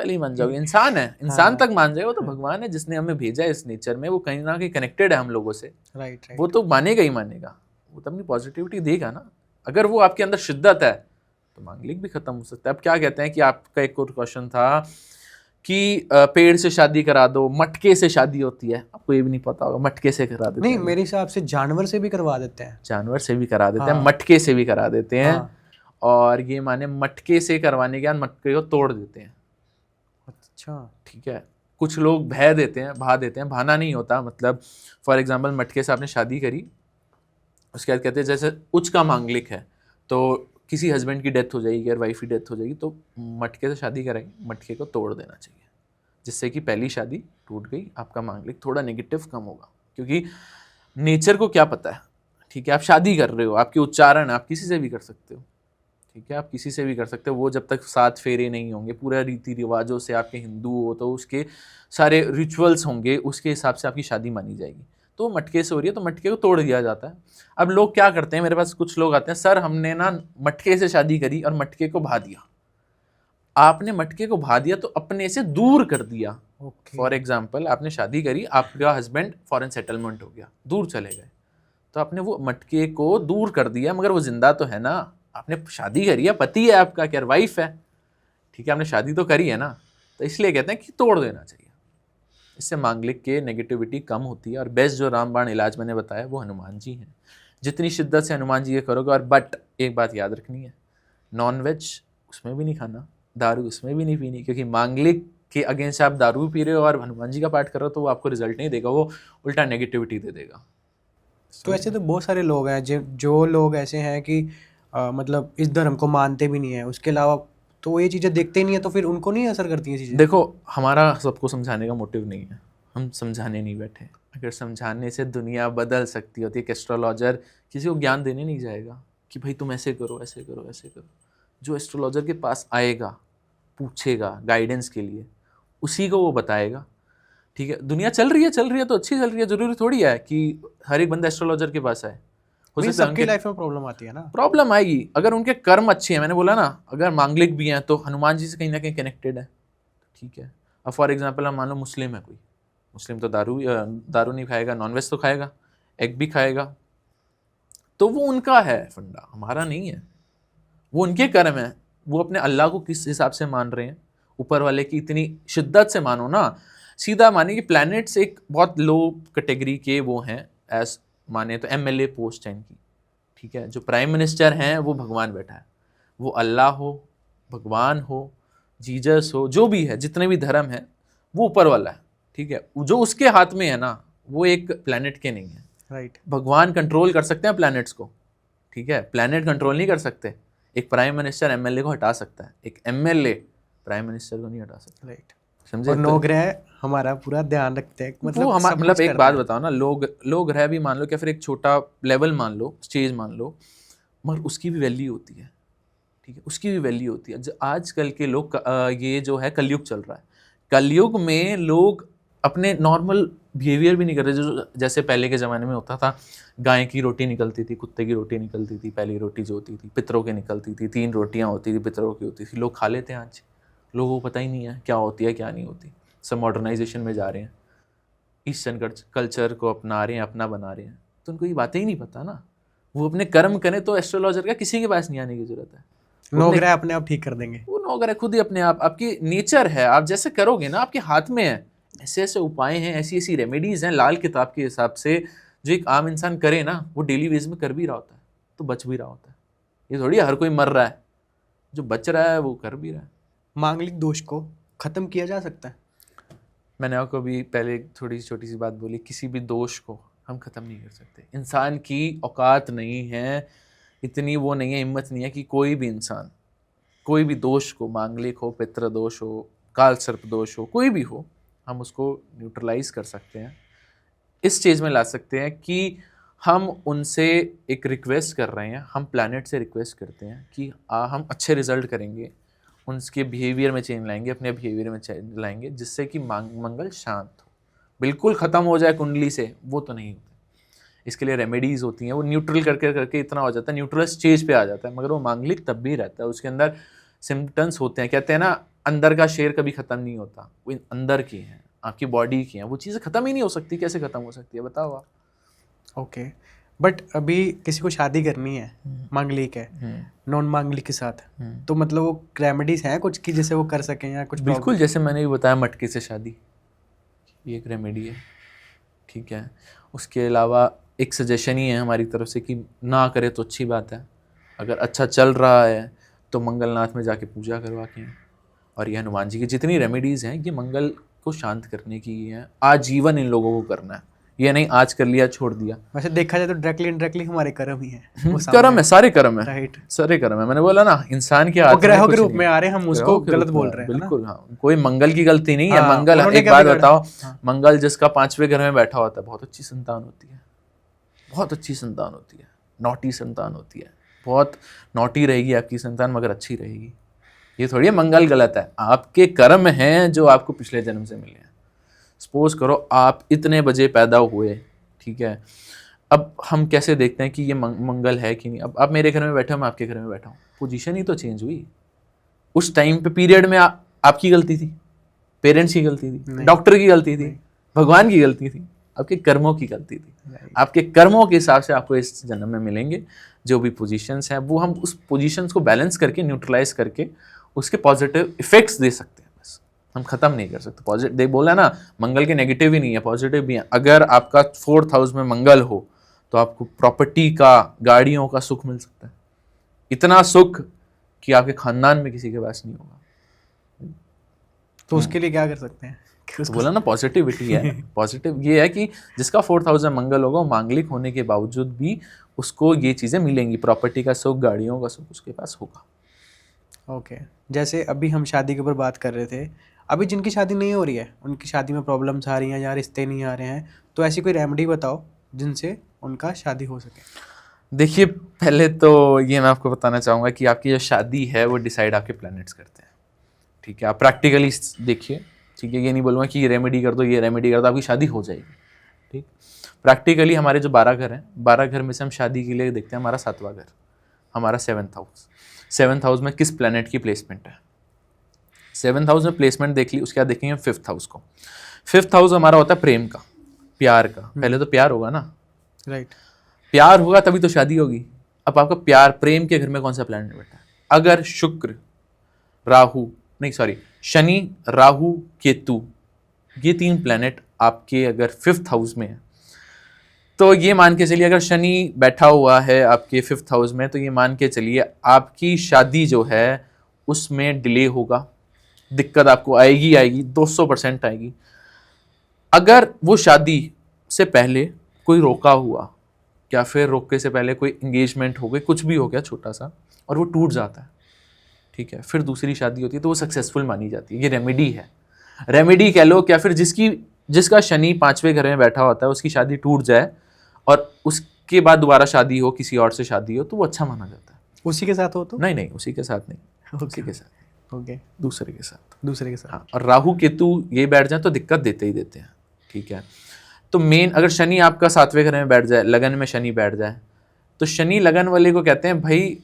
ही मान जाओगे। इंसान है, इंसान तक मान जाएगा, वो तो भगवान है जिसने हमें भेजा है इस नेचर में, वो कहीं ना कहीं कनेक्टेड है हम लोगों से, राइट। वो तो मानेगा ही मानेगा, वो तो अपनी पॉजिटिविटी देगा ना। अगर वो आपके अंदर शिद्दत है तो मांगलिक भी खत्म हो सकता है। अब क्या कहते हैं कि आपका एक और क्वेश्चन था कि पेड़ से शादी करा दो, मटके से शादी होती है, आपको ये भी नहीं पता होगा, मटके से करा देते नहीं, हैं। मेरे हिसाब से जानवर से भी करवा देते हैं, जानवर से भी करा देते हैं, हाँ। मटके से भी करा देते हैं। हाँ। और ये माने मटके से करवाने के बाद मटके को तोड़ देते हैं। अच्छा। ठीक है, कुछ लोग भय देते हैं, भा देते हैं, भाना नहीं होता, मतलब फॉर एग्जाम्पल मटके से आपने शादी करी, उसके बाद कहते हैं जैसे उच्च का मांगलिक है, तो किसी हस्बैंड की डेथ हो जाएगी या वाइफ की डेथ हो जाएगी, तो मटके से शादी कराएंगे, मटके को तोड़ देना चाहिए, जिससे कि पहली शादी टूट गई, आपका मांगलिक थोड़ा नेगेटिव कम होगा। क्योंकि नेचर को क्या पता है, ठीक है, आप शादी कर रहे हो, आपके उच्चारण आप किसी से भी कर सकते हो, ठीक है, आप किसी से भी कर सकते हो, वो जब तक 7 फेरे नहीं होंगे, पूरा रीति रिवाजों से आपके हिंदू हो तो उसके सारे रिचुअल्स होंगे, उसके हिसाब से आपकी शादी मानी जाएगी। तो मटके से हो रही है तो मटके को तोड़ दिया जाता है। अब लोग क्या करते हैं, मेरे पास कुछ लोग आते हैं, सर हमने ना मटके से शादी करी और मटके को भा दिया। आपने मटके को भा दिया तो अपने से दूर कर दिया। फॉर एग्जाम्पल आपने शादी करी, आपका हस्बैंड फॉरेन सेटलमेंट हो गया, दूर चले गए, तो आपने वो मटके को दूर कर दिया, मगर वो जिंदा तो है ना, आपने शादी करी है, पति है आपका, क्या वाइफ है, ठीक है, आपने शादी तो करी है ना, तो इसलिए कहते हैं कि तोड़ देना चाहिए। इससे मांगलिक के नेगेटिविटी कम होती है। और बेस्ट जो रामबाण इलाज मैंने बताया वो हनुमान जी हैं, जितनी शिद्दत से हनुमान जी ये करोगे। और बट एक बात याद रखनी है, नॉन वेज उसमें भी नहीं खाना, दारू उसमें भी नहीं पीनी, क्योंकि मांगलिक के अगेंस्ट आप दारू पी रहे हो और हनुमान जी का पाठ कर रहे हो, तो वो आपको रिजल्ट नहीं देगा, वो उल्टा नेगेटिविटी दे देगा। तो ऐसे तो बहुत सारे लोग हैं जो लोग ऐसे हैं कि मतलब इस धर्म को मानते भी नहीं है, उसके अलावा तो वो ये चीज़ें देखते ही नहीं है, तो फिर उनको नहीं असर करती हैं चीज़ें। देखो, हमारा सबको समझाने का मोटिव नहीं है, हम समझाने नहीं बैठे। अगर समझाने से दुनिया बदल सकती होती है, एक एस्ट्रोलॉजर किसी को ज्ञान देने नहीं जाएगा कि भाई तुम ऐसे करो, ऐसे करो, ऐसे करो। जो एस्ट्रोलॉजर के पास आएगा, पूछेगा गाइडेंस के लिए, उसी को वो बताएगा। ठीक है, दुनिया चल रही है तो अच्छी चल रही है, जरूरी थोड़ी है कि हर एक बंदा एस्ट्रोलॉजर के पास आए। हो सकता है सबकी उनके लाइफ में प्रॉब्लम आती है ना, प्रॉब्लम आएगी, अगर उनके कर्म अच्छे हैं, मैंने बोला ना, अगर मांगलिक भी हैं तो हनुमान जी से कहीं ना कहीं कनेक्टेड है। ठीक है, अब फॉर एग्जाम्पल हम मान लो मुस्लिम है कोई, मुस्लिम तो दारू नहीं खाएगा, नॉनवेज तो खाएगा, एग भी खाएगा, तो वो उनका है फंडा, हमारा नहीं है, वो उनके कर्म है। वो अपने अल्लाह को किस हिसाब से मान रहे हैं, ऊपर वाले की इतनी शिद्दत से मानो ना, सीधा माने कि प्लैनेट्स एक बहुत लो कैटेगरी के वो हैं, एज माने तो MLA पोस्ट है इनकी। ठीक है, जो प्राइम मिनिस्टर हैं वो भगवान बैठा है, वो अल्लाह हो, भगवान हो, जीजस हो, जो भी है, जितने भी धर्म है, वो ऊपर वाला है। ठीक है, जो उसके हाथ में है ना, वो एक प्लैनेट के नहीं है। राइट। भगवान कंट्रोल कर सकते हैं प्लैनेट्स को, ठीक है, प्लैनेट कंट्रोल नहीं कर सकते। एक प्राइम मिनिस्टर MLA को हटा सकता है, एक MLA प्राइम मिनिस्टर को नहीं हटा सकता। राइट। समझे? और 9 ग्रह हमारा पूरा ध्यान रखते हैं, वो हमारा सब मतलब कुछ एक करते बात हैं। बताओ ना, लोग ग्रह भी मान लो, क्या फिर एक छोटा लेवल मान लो, स्टेज मान लो, मगर उसकी भी वैल्यू होती है। ठीक है, उसकी भी वैल्यू होती है। आजकल के लोग ये जो है कलयुग चल रहा है, कलयुग में लोग अपने नॉर्मल बिहेवियर भी नहीं कर रहे, जो जैसे पहले के ज़माने में होता था, गाय की रोटी निकलती थी, कुत्ते की रोटी निकलती थी, पहली रोटी जो होती थी पितरों की निकलती थी, 3 रोटियां होती थी पितरों की होती थी, लोग खा लेते हैं। आज लोगों को पता ही नहीं है क्या होती है क्या नहीं होती, सब मॉडर्नाइजेशन में जा रहे हैं, ईस्टर्न कल्चर को अपना रहे हैं, अपना बना रहे हैं, तो उनको ये बातें ही नहीं पता ना। वो अपने कर्म करें तो एस्ट्रोलॉजर का किसी के पास नहीं आने की जरूरत है, नौग्रह अपने आप ठीक कर देंगे। वो नौग्रह खुद ही अपने आप, आपकी नेचर है, आप जैसे करोगे ना आपके हाथ में है। ऐसे ऐसे उपाय हैं, ऐसी ऐसी रेमेडीज हैं लाल किताब के हिसाब से, जो एक आम इंसान करे ना वो डेली बेस में कर भी रहा होता है तो बच भी रहा होता है। ये थोड़ी हर कोई मर रहा है, जो बच रहा है वो कर भी रहा है। मांगलिक दोष को खत्म किया जा सकता है? मैंने आपको अभी पहले थोड़ी छोटी सी बात बोली, किसी भी दोष को हम खत्म नहीं कर सकते। इंसान की औकात नहीं है इतनी, वो नहीं है, हिम्मत नहीं है कि कोई भी इंसान कोई भी दोष को, मांगलिक हो, पितृ दोष हो, काल सर्प दोष हो, कोई भी हो, हम उसको न्यूट्रलाइज कर सकते हैं, इस स्टेज में ला सकते हैं कि हम उनसे एक रिक्वेस्ट कर रहे हैं, हम प्लैनेट से रिक्वेस्ट करते हैं कि हम अच्छे रिजल्ट करेंगे, उनके बिहेवियर में चेंज लाएंगे, अपने बिहेवियर में चेंज लाएंगे, जिससे कि मंगल शांत हो। बिल्कुल ख़त्म हो जाए कुंडली से, वो तो नहीं होता। इसके लिए रेमेडीज़ होती हैं, वो न्यूट्रल करके करके इतना हो जाता है, न्यूट्रल स्टेज पे आ जाता है, मगर वो मांगलिक तब भी रहता है। उसके अंदर सिम्टम्स होते हैं, कहते हैं ना अंदर का शेर कभी ख़त्म नहीं होता, वो अंदर की हैं, आपकी बॉडी की हैं, वो चीज़ें ख़त्म ही नहीं हो सकती। कैसे ख़त्म हो सकती है बताओ आप? ओके, बट अभी किसी को शादी करनी है, मांगलिक है, नॉन मांगलिक के साथ, तो मतलब वो रेमेडीज हैं कुछ की जिसे वो कर सकें या कुछ? बिल्कुल, जैसे मैंने भी बताया मटके से शादी, ये एक रेमेडी है, ठीक है। उसके अलावा एक सजेशन ही है हमारी तरफ से कि ना करे तो अच्छी बात है, अगर अच्छा चल रहा है तो मंगलनाथ में जाके पूजा करवा के आएं। और ये हनुमान जी की जितनी रेमेडीज़ हैं ये मंगल को शांत करने की ही हैं, आजीवन इन लोगों को करना है, ये नहीं आज कर लिया छोड़ दिया। वैसे देखा जाए तो डायरेक्टली इनडायरेक्टली हमारे कर्म ही है, कर्म है, सारे कर्म है, राइट, सारे कर्म है। मैंने बोला ना इंसान के हाथ में ग्रहों के कुछ रूप नहीं में आ रहे हैं, हम उसको गलत बोल रहे हैं, बिल्कुल। हाँ, कोई मंगल की गलती नहीं है। हाँ, मंगल, उन्होंने एक क्या बात बिगाड़ा? बताओ, हाँ। मंगल जिसका 5वें घर में बैठा होता है बहुत अच्छी संतान होती है, बहुत अच्छी संतान होती है, नॉटी संतान होती है, बहुत नॉटी रहेगी आपकी संतान मगर अच्छी रहेगी। ये थोड़ी है मंगल गलत है, आपके कर्म हैं जो आपको पिछले जन्म से मिले हैं। सपोज करो आप इतने बजे पैदा हुए, ठीक है, अब हम कैसे देखते हैं कि ये मंगल है कि नहीं? अब आप मेरे घर में बैठे हो, मैं आपके घर में बैठा हूँ, पोजीशन ही तो चेंज हुई। उस टाइम पे पीरियड में आपकी गलती थी, पेरेंट्स की गलती थी, डॉक्टर की गलती थी, भगवान की गलती थी, आपके कर्मों की गलती थी। आपके कर्मों के हिसाब से आपको इस जन्म में मिलेंगे जो भी पोजीशंस हैं, वो हम उस पोजीशंस को बैलेंस करके, न्यूट्रलाइज करके उसके पॉजिटिव इफेक्ट्स दे सकते हैं। बस हम खत्म नहीं कर सकते। पॉजिटिव दे बोला ना, मंगल के नेगेटिव ही नहीं है, पॉजिटिव भी है। अगर आपका 4th हाउस में मंगल हो तो आपको प्रॉपर्टी का, गाड़ियों का सुख मिल सकता है, इतना सुख कि आपके खानदान में किसी के पास नहीं होगा। तो उसके लिए क्या कर सकते हैं? तो बोला ना पॉजिटिविटी है। पॉजिटिव ये है कि जिसका 4th हाउस में मंगल होगा, मांगलिक होने के बावजूद भी उसको ये चीज़ें मिलेंगी, प्रॉपर्टी का सुख, गाड़ियों का सुख उसके पास होगा। ओके, जैसे अभी हम शादी के ऊपर बात कर रहे थे, अभी जिनकी शादी नहीं हो रही है, उनकी शादी में प्रॉब्लम्स आ रही हैं या रिश्ते नहीं आ रहे हैं, तो ऐसी कोई रेमेडी बताओ जिनसे उनका शादी हो सके। देखिए, पहले तो ये मैं आपको बताना चाहूँगा कि आपकी जो शादी है वो डिसाइड आपके प्लैनेट्स करते हैं, ठीक है। आप प्रैक्टिकली देखिए, ठीक है, ये नहीं बोलूँगा कि ये रेमेडी कर दो, ये रेमेडी कर दो, आपकी शादी हो जाएगी, ठीक। प्रैक्टिकली हमारे जो 12 घर हैं, 12 घर में से हम शादी के लिए देखते हैं हमारा 7वां घर, हमारा 7th हाउस। 7th हाउस में किस प्लैनेट की प्लेसमेंट है, 7th हाउस में प्लेसमेंट देख ली, उसके बाद देखेंगे 5th हाउस को। 5th हाउस हमारा होता है प्रेम का, प्यार का। पहले तो प्यार होगा ना, राइट, प्यार होगा तभी तो शादी होगी। अब आपका प्यार, प्रेम के घर में कौन सा प्लैनेट बैठा है? अगर शुक्र, राहु, नहीं सॉरी, शनि, राहु, केतु, ये 3 प्लैनेट आपके अगर 5th हाउस में है, तो ये मान के चलिए, अगर शनि बैठा हुआ है आपके 5th हाउस में, तो ये मान के चलिए आपकी शादी जो है उसमें डिले होगा, दिक्कत आपको आएगी, आएगी 200% आएगी। अगर वो शादी से पहले कोई रोका हुआ, या फिर रोके से पहले कोई एंगेजमेंट हो गई, कुछ भी हो गया छोटा सा, और वो टूट जाता है, ठीक है, फिर दूसरी शादी होती है, तो वो सक्सेसफुल मानी जाती है। ये रेमेडी है, रेमेडी कह लो। क्या फिर जिसका शनि 5वें घर में बैठा होता है, उसकी शादी टूट जाए और उसके बाद दोबारा शादी हो, किसी और से शादी हो, तो वो अच्छा माना जाता है। उसी के साथ हो तो? नहीं, उसी के साथ नहीं, उसी के साथ, ओके, दूसरे के साथ। हाँ, और राहु केतु ये बैठ जाए तो दिक्कत देते ही देते हैं, ठीक है। तो मेन, अगर शनि आपका 7वें घर में बैठ जाए, लगन में शनि बैठ जाए, तो शनि लगन वाले को कहते हैं भाई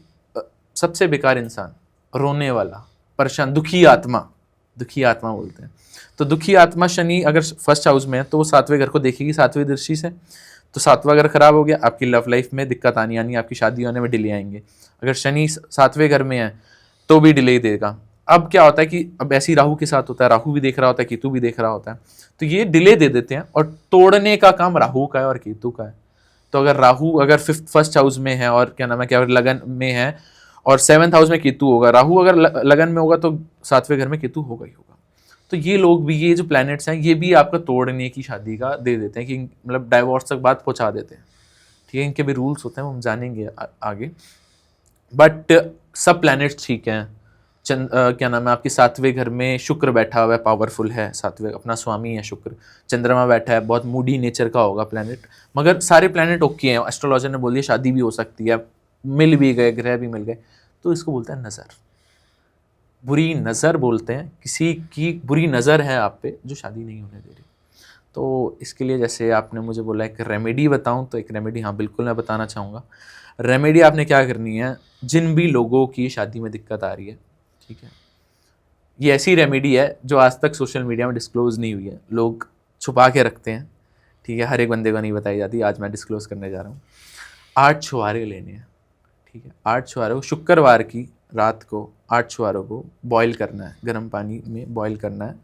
सबसे बेकार इंसान, रोने वाला, परेशान, दुखी आत्मा बोलते हैं। तो दुखी आत्मा शनि अगर 1st हाउस में है तो वो 7वें घर को देखेगी 7वीं दृष्टि से, तो 7वां घर खराब हो गया, आपकी लव लाइफ में दिक्कत आनी आनी, आपकी शादी होने में डिले आएंगे। अगर शनि 7वें घर में है तो भी डिले देगा। अब क्या होता है कि अब ऐसी राहु के साथ होता है, राहु भी देख रहा होता है, केतु भी देख रहा होता है, तो ये डिले दे देते हैं और तोड़ने का काम राहु का है और केतु का है। तो अगर राहु अगर फर्स्ट हाउस में है और क्या नाम है क्या लगन में है और 7th हाउस में केतु होगा, राहु अगर लगन में होगा तो 7वें घर में केतु होगा ही होगा। तो ये लोग भी, ये जो प्लैनेट्स हैं ये भी आपका तोड़ने की शादी का दे देते हैं कि मतलब डाइवोर्स तक बात पहुंचा देते हैं। ठीक है, इनके भी रूल्स होते हैं, वो हम जानेंगे आगे। बट सब प्लैनेट्स ठीक हैं। क्या नाम है आपके 7वें घर में शुक्र बैठा हुआ है, पावरफुल है, 7वें अपना स्वामी है शुक्र। चंद्रमा बैठा है, बहुत मूडी नेचर का होगा प्लैनेट, मगर सारे प्लैनेट ओके हैं। एस्ट्रोलॉजर ने बोल दिया शादी भी हो सकती है, मिल भी गए, ग्रह भी मिल गए, तो इसको बोलते हैं नज़र। बुरी नज़र बोलते हैं, किसी की बुरी नज़र है आप पे जो शादी नहीं होने दे रही। तो इसके लिए जैसे आपने मुझे बोला एक रेमेडी बताऊं, तो एक रेमेडी हाँ बिल्कुल मैं बताना चाहूँगा। रेमेडी आपने क्या करनी है, जिन भी लोगों की शादी में दिक्कत आ रही है, ठीक है, ये ऐसी रेमेडी है जो आज तक सोशल मीडिया में डिस्क्लोज नहीं हुई है, लोग छुपा के रखते हैं। ठीक है, हर एक बंदे को नहीं बताई जाती, आज मैं डिस्क्लोज करने जा रहा हूँ। 8 छुहारे लेने हैं। ठीक है, 8 छुहारे को शुक्रवार की रात को 8 छुहारों को बॉईल करना है, गर्म पानी में बॉईल करना है,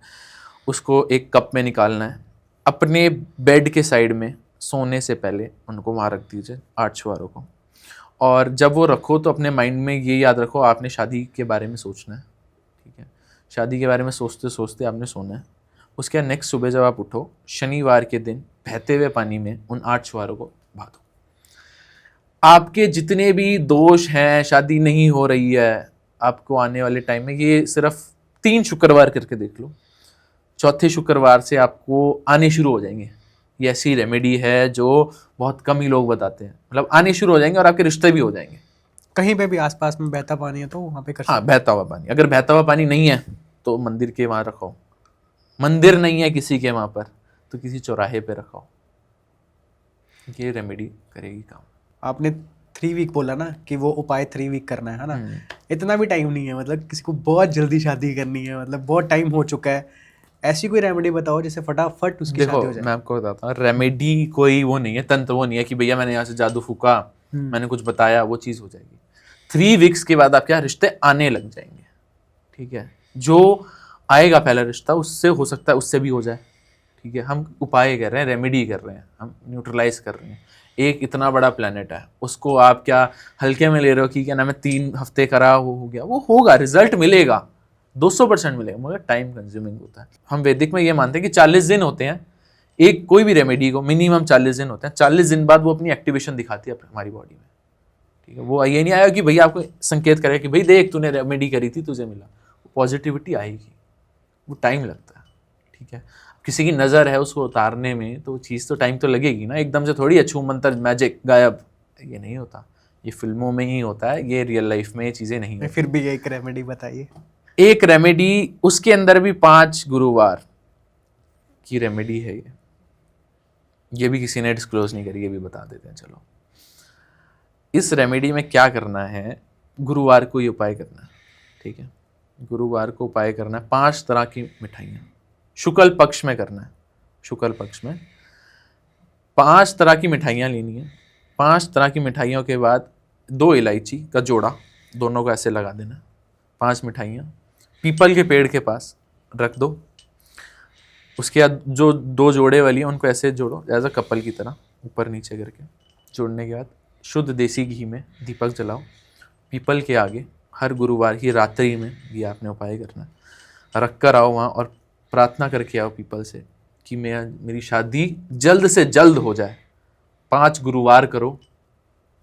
उसको एक कप में निकालना है, अपने बेड के साइड में सोने से पहले उनको वहाँ रख दीजिए 8 छुहारों को। और जब वो रखो तो अपने माइंड में ये याद रखो आपने शादी के बारे में सोचना है। ठीक है, शादी के बारे में सोचते सोचते आपने सोना है। उसके बाद नेक्स्ट सुबह जब आप उठो, शनिवार के दिन बहते हुए पानी में उन 8 छुहारों को बहा दो। आपके जितने भी दोष हैं, शादी नहीं हो रही है आपको आने वाले टाइम में, ये सिर्फ 3 शुक्रवार करके देख लो, चौथे शुक्रवार से आपको आने शुरू हो जाएंगे। ये ऐसी रेमेडी है जो बहुत कम ही लोग बताते हैं, मतलब आने शुरू हो जाएंगे और आपके रिश्ते भी हो जाएंगे। कहीं पे भी आसपास में बहता पानी है तो वहाँ पे कर हाँ, बहता हुआ पानी, अगर बहता हुआ पानी नहीं है तो मंदिर के वहाँ रखो, मंदिर नहीं है किसी के वहाँ पर तो किसी चौराहे पे रखो, ये रेमेडी करेगी काम। आपने 3 वीक बोला ना कि वो उपाय 3 वीक करना है ना, इतना भी टाइम नहीं है, मतलब किसी को बहुत जल्दी शादी करनी है, मतलब बहुत टाइम हो चुका है, ऐसी कोई रेमेडी बताओ जिससे फटाफट उसकी शादी हो जाए। मैं आपको बताता हूँ, रेमेडी कोई वो नहीं है, तंत्र वो नहीं है कि भैया मैंने यहाँ से जादू फूका, मैंने कुछ बताया वो चीज़ हो जाएगी। 3 वीक्स के बाद आपके यहाँ रिश्ते आने लग जाएंगे। ठीक है, जो आएगा पहला रिश्ता उससे हो सकता है उससे भी हो जाए। ठीक है, हम उपाय कर रहे हैं, रेमेडी कर रहे हैं, हम न्यूट्रलाइज कर रहे हैं। एक इतना बड़ा प्लेनेट है, उसको आप क्या हल्के में ले रहे हो कि क्या नाम है 3 हफ्ते करा वो हो गया, वो होगा, रिजल्ट मिलेगा, 200% मिलेगा, मगर टाइम कंज्यूमिंग होता है। हम वैदिक में ये मानते हैं कि 40 दिन होते हैं एक कोई भी रेमेडी को, मिनिमम 40 दिन होते हैं। 40 दिन बाद वो अपनी एक्टिवेशन दिखाती है हमारी बॉडी में। ठीक है, वो ये नहीं आया कि भैया आपको संकेत करेगा कि भाई देख तूने रेमेडी करी थी तुझे मिला, वो पॉजिटिविटी आएगी, वो टाइम लगता है। ठीक है, किसी की नज़र है उसको उतारने में तो चीज़ तो टाइम तो लगेगी ना, एकदम से थोड़ी अच्छू मंत्र मैजिक गायब, ये नहीं होता, ये फिल्मों में ही होता है, ये रियल लाइफ में ये चीज़ें नहीं होती। फिर भी एक रेमेडी बताइए। एक रेमेडी, उसके अंदर भी 5 गुरुवार की रेमेडी है ये भी किसी ने डिस्क्लोज नहीं करी, ये भी बता देते हैं। चलो, इस रेमेडी में क्या करना है, गुरुवार को ये उपाय करना है। ठीक है, गुरुवार को उपाय करना है, 5 तरह की मिठाइयाँ शुक्ल पक्ष में करना है। शुक्ल पक्ष में 5 तरह की मिठाइयाँ लेनी है। 5 तरह की मिठाइयों के बाद 2 इलायची का जोड़ा, दोनों को ऐसे लगा देना। 5 मिठाइयाँ पीपल के पेड़ के पास रख दो। उसके बाद जो 2 जोड़े वाली है उनको ऐसे जोड़ो एज अ कपल की तरह, ऊपर नीचे करके। जोड़ने के बाद शुद्ध देसी घी में दीपक जलाओ पीपल के आगे। हर गुरुवार की रात्रि में ये आपने उपाय करना है। रख कर आओ वहाँ और प्रार्थना करके आओ पीपल से कि मेरी शादी जल्द से जल्द हो जाए। 5 गुरुवार करो,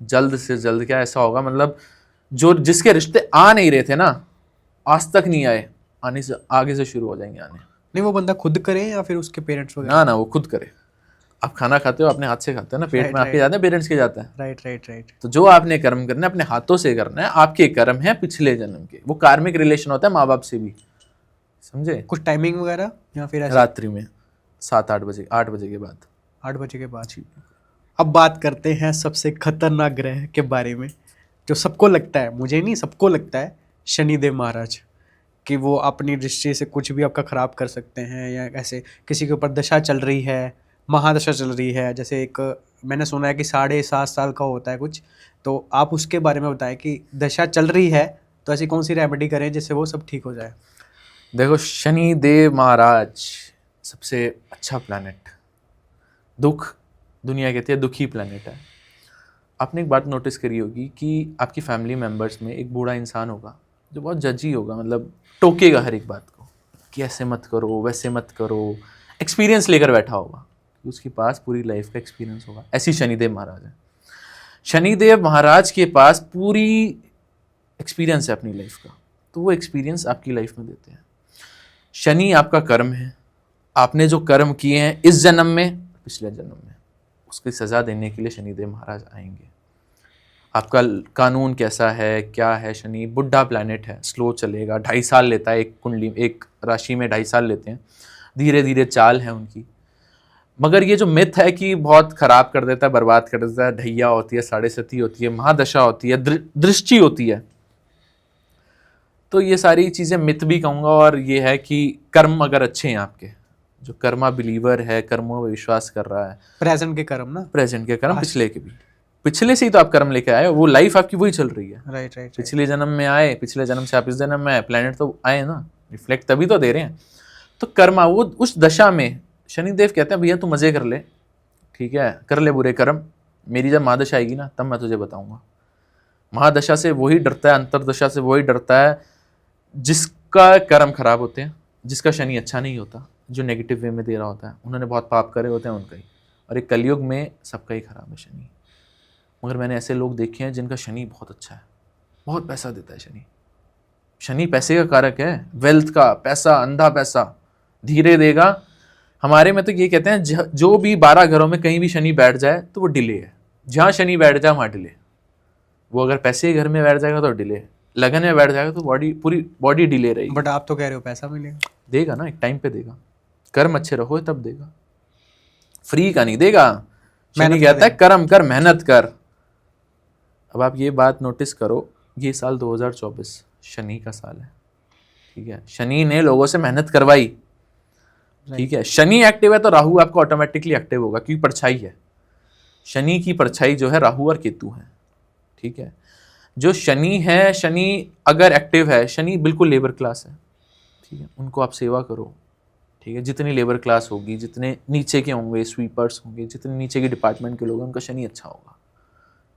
जल्द से जल्द। क्या ऐसा होगा, मतलब जो जिसके रिश्ते आ नहीं रहे थे ना, आज तक नहीं आए, आने से आगे से शुरू हो जाएंगे आने। नहीं, वो बंदा खुद करे या फिर उसके पेरेंट्स वगैरह? ना, वो खुद करे। आप खाना खाते हो अपने हाथ से खाते हो ना, पेट में आपके जाता है, पेरेंट्स के जाता है। राइट। तो जो आपने कर्म करना है अपने हाथों से करना है। आपके कर्म है पिछले जन्म के, वो कार्मिक रिलेशन होता है माँ बाप से भी, समझे। कुछ टाइमिंग वगैरह या फिर ऐसे? रात्रि में 7-8 बजे, 8 बजे के बाद। 8 बजे के बाद। अब बात करते हैं सबसे खतरनाक ग्रह के बारे में, जो सबको लगता है, मुझे नहीं सबको लगता है, शनिदेव महाराज, कि वो अपनी दृष्टि से कुछ भी आपका ख़राब कर सकते हैं, या ऐसे किसी के ऊपर दशा चल रही है महादशा चल रही है, जैसे एक मैंने सुना है कि 7.5 साल का होता है कुछ, तो आप उसके बारे में बताएं कि दशा चल रही है तो ऐसी कौन सी रेमेडी करें जिससे वो सब ठीक हो जाए। देखो, शनि देव महाराज सबसे अच्छा प्लैनेट, दुख, दुनिया कहती है दुखी प्लैनेट है। आपने एक बात नोटिस करी होगी कि आपकी फैमिली मेम्बर्स में एक बूढ़ा इंसान होगा जो बहुत जजी होगा, मतलब टोकेगा हर एक बात को कि ऐसे मत करो, वैसे मत करो, एक्सपीरियंस लेकर बैठा होगा, उसके पास पूरी लाइफ का एक्सपीरियंस होगा। ऐसी शनिदेव महाराज है। शनिदेव महाराज के पास पूरी एक्सपीरियंस है अपनी लाइफ का, तो वो एक्सपीरियंस आपकी लाइफ में देते हैं। शनि आपका कर्म है, आपने जो कर्म किए हैं इस जन्म में, पिछले जन्म में, उसकी सज़ा देने के लिए शनिदेव महाराज आएंगे। आपका कानून कैसा है, क्या है, शनि बुढ़ा प्लैनेट है, स्लो चलेगा, 2.5 साल लेता है, एक कुंडली, एक राशि में 2.5 साल लेते हैं, धीरे धीरे चाल है उनकी। मगर ये जो मिथ है कि बहुत खराब कर देता है, बर्बाद कर देता है, ढैया होती है, 7.5 होती है, महादशा होती है, दृष्टि होती है, तो ये सारी चीज़ें मिथ भी कहूँगा। और ये है कि कर्म अगर अच्छे हैं आपके, जो कर्मा बिलीवर है, कर्मों में विश्वास कर रहा है, प्रेजेंट के कर्म ना, प्रेजेंट के कर्म, पिछले के भी, पिछले से ही तो आप कर्म लेके आए, वो लाइफ आपकी वही चल रही है। Right right. पिछले जन्म में आए, पिछले जन्म से आप इस जन्म में आए, प्लैनेट तो आए ना, रिफ्लेक्ट तभी तो दे रहे हैं। तो कर्मा, वो उस दशा में शनिदेव कहते हैं भैया तू मजे कर ले, ठीक है, कर ले बुरे कर्म, मेरी जब महादशा आएगी ना तब मैं तुझे बताऊंगा। महादशा से वही डरता है, अंतरदशा से वही डरता है जिसका कर्म खराब होते हैं, जिसका शनि अच्छा नहीं होता, जो नेगेटिव वे में दे रहा होता है, उन्होंने बहुत पाप करे होते हैं उनका ही। और एक कलयुग में सबका ही खराब है शनि। मगर मैंने ऐसे लोग देखे हैं जिनका शनि बहुत अच्छा है, बहुत पैसा देता है शनि। शनि पैसे का कारक है, वेल्थ का, पैसा, अंधा पैसा, धीरे देगा। हमारे में तो ये कहते हैं जो भी 12 घरों में कहीं भी शनि बैठ जाए तो वो डिले है, जहाँ शनि बैठ जाए वहाँ डिले। वो अगर पैसे के घर में बैठ जाएगा तो डिले, लगन में बैठ जाएगा तो पूरी बॉडी डिले रहेगी। बट आप तो कह रहे हो पैसा मिलेगा। देगा ना, एक टाइम पे देगा, कर्म अच्छे रहो तब देगा, फ्री का नहीं देगा। शनि कहता है कर्म कर, मेहनत कर। अब आप ये बात नोटिस करो, ये साल 2024 शनि का साल है, ठीक है, शनि ने लोगों से मेहनत करवाई, ठीक है। शनि एक्टिव है तो राहु आपको ऑटोमेटिकली एक्टिव होगा, क्योंकि परछाई है। शनि की परछाई जो है राहु और केतु है, ठीक है। जो शनि है, शनि अगर एक्टिव है, शनि बिल्कुल लेबर क्लास है, ठीक है, उनको आप सेवा करो, ठीक है। जितनी लेबर क्लास होगी, जितने नीचे के होंगे, स्वीपर्स होंगे, जितने नीचे के डिपार्टमेंट के लोग हैं, उनका शनि अच्छा होगा,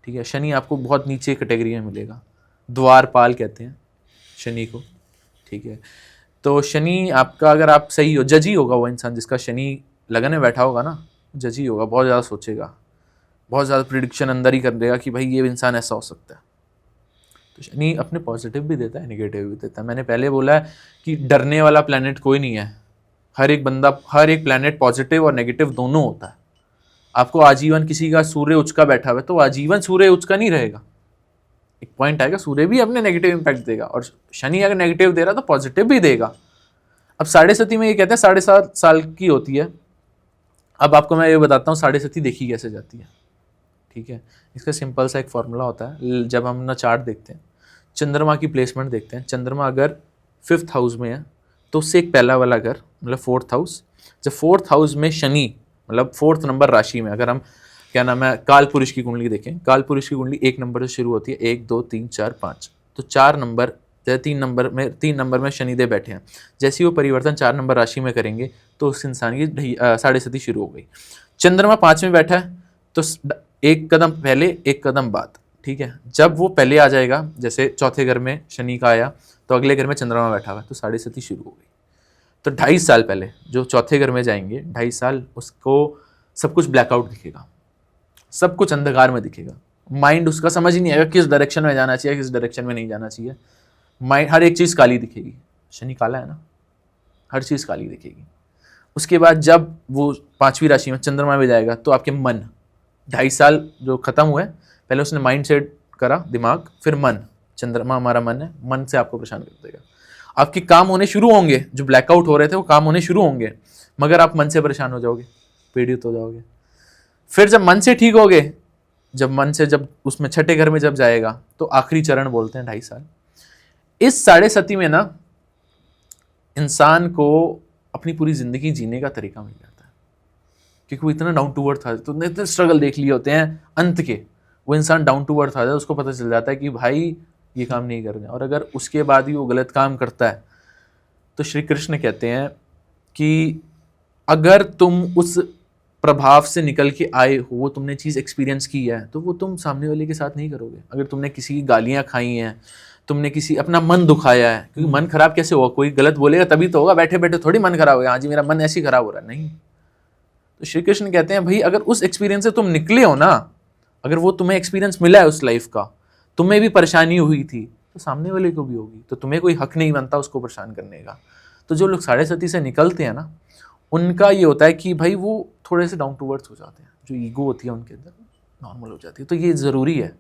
ठीक है। शनि आपको बहुत नीचे कैटेगरी में मिलेगा, द्वारपाल कहते हैं शनि को, ठीक है। तो शनि आपका, अगर आप सही हो, जजी होगा वो इंसान जिसका शनि लगन में बैठा होगा ना, जजी होगा, बहुत ज़्यादा सोचेगा, बहुत ज़्यादा प्रिडिक्शन अंदर ही कर देगा कि भाई ये इंसान ऐसा हो सकता है। तो शनि अपने पॉजिटिव भी देता है, नेगेटिव भी देता है। मैंने पहले बोला है कि डरने वाला प्लैनेट कोई नहीं है, हर एक बंदा, हर एक प्लैनेट पॉजिटिव और नेगेटिव दोनों होता है। आपको आजीवन किसी का सूर्य उच्च का बैठा हुआ है तो आजीवन सूर्य उच्च का नहीं रहेगा, एक पॉइंट आएगा सूर्य भी अपने नेगेटिव इंपैक्ट देगा, और शनि अगर नेगेटिव दे रहा तो पॉजिटिव भी देगा। अब 7.5 में ये कहते हैं 7.5 साल की होती है। अब आपको मैं ये बताता हूँ 7.5 देखी कैसे जाती है, ठीक है। इसका सिंपल सा एक फॉर्मूला होता है, जब हम ना चार्ट देखते हैं, चंद्रमा की प्लेसमेंट देखते हैं, चंद्रमा अगर 5th हाउस में है तो उससे एक पहला वाला घर, मतलब 4th हाउस, जब 4th हाउस में शनि, मतलब 4th नंबर राशि में, अगर हम क्या नाम है काल पुरुष की कुंडली देखें, काल पुरुष की कुंडली 1 नंबर से शुरू होती है, 1 2 3 4 5, तो 4 नंबर, 3 नंबर में शनिदेव बैठे हैं। जैसे ही वो परिवर्तन 4 नंबर राशि में करेंगे तो उस इंसान की 7.5 शुरू हो गई। चंद्रमा 5 में बैठा है तो एक कदम पहले एक कदम बाद, ठीक है। जब वो पहले आ जाएगा, जैसे चौथे घर में शनि का आया तो अगले घर में चंद्रमा बैठा हुआ है तो 7.5 शुरू हो गई। तो 2.5 साल पहले जो चौथे घर में जाएंगे, 2.5 साल उसको सब कुछ ब्लैकआउट दिखेगा, सब कुछ अंधकार में दिखेगा, माइंड उसका समझ ही नहीं आएगा किस डायरेक्शन में जाना चाहिए, किस डायरेक्शन में नहीं जाना चाहिए। माइंड, हर एक चीज़ काली दिखेगी, शनि काला है ना, हर चीज़ काली दिखेगी। उसके बाद जब वो 5वीं राशि में चंद्रमा में जाएगा तो आपके मन, 2.5 साल जो खत्म हुए, पहले उसने माइंड सेट करा, दिमाग, फिर मन, चंद्रमा हमारा मन है, मन से आपको परेशान कर देगा। आपके काम होने शुरू होंगे, जो ब्लैकआउट हो रहे थे वो काम होने शुरू होंगे, मगर आप मन से परेशान हो जाओगे, पीड़ित हो जाओगे। फिर जब मन से ठीक हो गए, जब मन से, जब उसमें छठे घर में जब जाएगा तो आखिरी चरण बोलते हैं 2.5 साल। इस 7.5 में ना इंसान को अपनी पूरी जिंदगी जीने का तरीका मिल जाता है। क्योंकि वो इतना डाउन टू अर्थ था, तो इतने स्ट्रगल देख लिए होते हैं अंत के, वो इंसान डाउन टू अर्थ आ जाए, उसको पता चल जाता है कि भाई ये काम नहीं करना। और अगर उसके बाद ही वो गलत काम करता है तो श्री कृष्ण कहते हैं कि अगर तुम उस प्रभाव से निकल के आए हो, वो तुमने चीज़ एक्सपीरियंस की है, तो वो तुम सामने वाले के साथ नहीं करोगे। अगर तुमने किसी की गालियाँ खाई हैं, तुमने किसी अपना मन दुखाया है, क्योंकि मन खराब कैसे होगा, कोई गलत बोलेगा तभी तो होगा, बैठे बैठे थोड़ी मन खराब होगा, हाँ जी मेरा मन ऐसे ही खराब हो रहा है, नहीं। तो श्री कृष्ण कहते हैं भाई अगर उस एक्सपीरियंस से तुम निकले हो ना, अगर वो तुम्हें एक्सपीरियंस मिला है उस लाइफ का, तुम्हें भी परेशानी हुई थी, तो सामने वाले को भी होगी, तो तुम्हें कोई हक नहीं बनता उसको परेशान करने का। तो जो लोग 7:30 से निकलते हैं ना, उनका ये होता है कि भाई वो थोड़े से डाउन टू अर्थ हो जाते हैं, जो ईगो होती है उनके अंदर नॉर्मल हो जाती है। तो ये ज़रूरी है।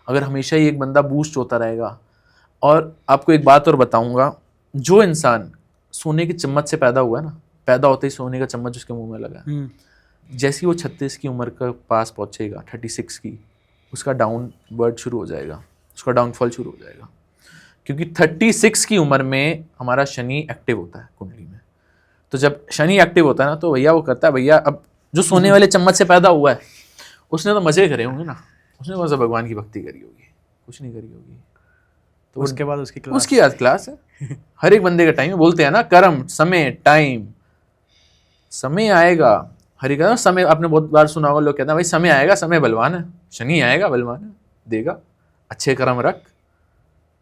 अगर हमेशा ही एक बंदा बूस्ट होता रहेगा, और आपको एक बात और बताऊंगा, जो इंसान सोने की चम्मच से पैदा हुआ है ना, पैदा होते ही सोने का चम्मच उसके मुंह में लगा है, जैसी वो 36 की उम्र के पास पहुंचेगा, 36 की, उसका डाउनवर्ड शुरू हो जाएगा, उसका डाउनफॉल शुरू हो जाएगा। क्योंकि 36 की उम्र में हमारा शनि एक्टिव होता है कुंडली में। तो जब शनि एक्टिव होता है ना, तो भैया वो करता है, भैया अब जो सोने वाले चम्मच से पैदा हुआ है उसने तो मजे करे होंगे ना, उसने कौन सा भगवान की भक्ति करी होगी, कुछ नहीं करी होगी। तो उसके बाद उसकी याद क्लास है। हर एक बंदे का टाइम, बोलते हैं ना कर्म समय टाइम, समय आएगा। हरि कहता समय, आपने बहुत बार सुना होगा, लोग कहते हैं भाई समय आएगा, समय बलवान है, शनि आएगा बलवान है, देगा। अच्छे कर्म रख,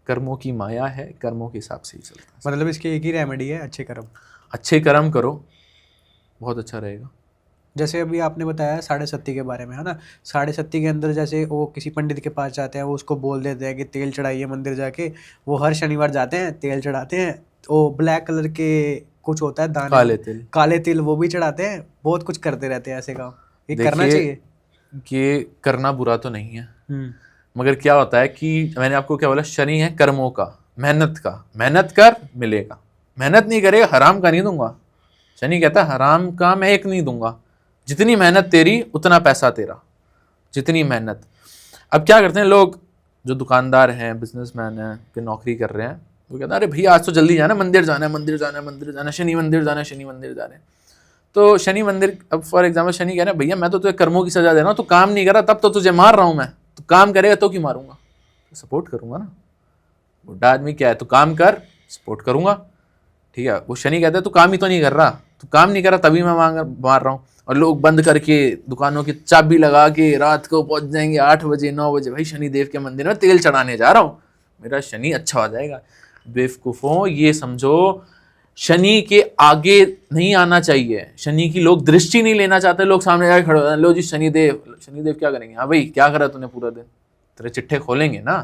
कर्मों की माया है, कर्मों के हिसाब से ही चलता है। मतलब इसकी एक ही रेमेडी है, अच्छे कर्म। अच्छे कर्म करो, बहुत अच्छा रहेगा। जैसे अभी आपने बताया 7:30 के बारे में, है ना, 7:30 के अंदर जैसे वो किसी पंडित के पास जाते हैं, वो उसको बोल देते हैं कि तेल चढ़ाइए मंदिर जाके। वो हर शनिवार जाते हैं, तेल चढ़ाते हैं, तो ब्लैक कलर के कुछ होता है दाने, काले तिल, वो भी चढ़ाते हैं, बहुत कुछ करते रहते हैं ऐसे काम। ये करना चाहिए? ये करना बुरा तो नहीं है, मगर क्या होता है कि मैंने आपको क्या बोला, शनि है कर्मों का, मेहनत का, मेहनत कर मिलेगा, मेहनत नहीं करेगा हराम का नहीं दूंगा। शनि कहता है हराम का मैं एक नहीं दूंगा, जितनी मेहनत तेरी उतना पैसा तेरा, जितनी मेहनत। अब क्या करते हैं लोग जो दुकानदार हैं, बिजनेसमैन हैं, कि नौकरी कर रहे हैं, वो कहते हैं अरे भैया आज तो जल्दी जाना, मंदिर जाना है, मंदिर जाना है, मंदिर जाना है, शनि मंदिर जाना है, शनि मंदिर जाना है। तो शनि मंदिर, अब फॉर एग्जाम्पल शनि कह रहे हैं भैया मैं तो तुझे कर्मों की सजा दे रहा हूँ, तू काम नहीं कर रहा तब तो तुझे मार रहा हूँ मैं, तू काम करेगा तो क्यों मारूंगा, तो सपोर्ट करूंगा ना। बुढ़ा आदमी क्या है, तू काम कर, सपोर्ट करूंगा, ठीक है। वो शनि कहता है तू काम ही तो नहीं कर रहा, तू काम नहीं कर रहा तभी मैं मार रहा हूँ। और लोग बंद करके दुकानों की चाबी लगा के रात को पहुंच जाएंगे 8 बजे 9 बजे, भाई शनि देव के मंदिर में तेल चढ़ाने जा रहा हूँ, मेरा शनि अच्छा हो जाएगा। बेवकूफ़ों, ये समझो शनि के आगे नहीं आना चाहिए, शनि की लोग दृष्टि नहीं लेना चाहते, लोग सामने जाके खड़े हो, लो जी शनिदेव, शनिदेव क्या करेंगे, हाँ भाई क्या करा तूने पूरा दिन, तेरे चिट्ठे खोलेंगे ना,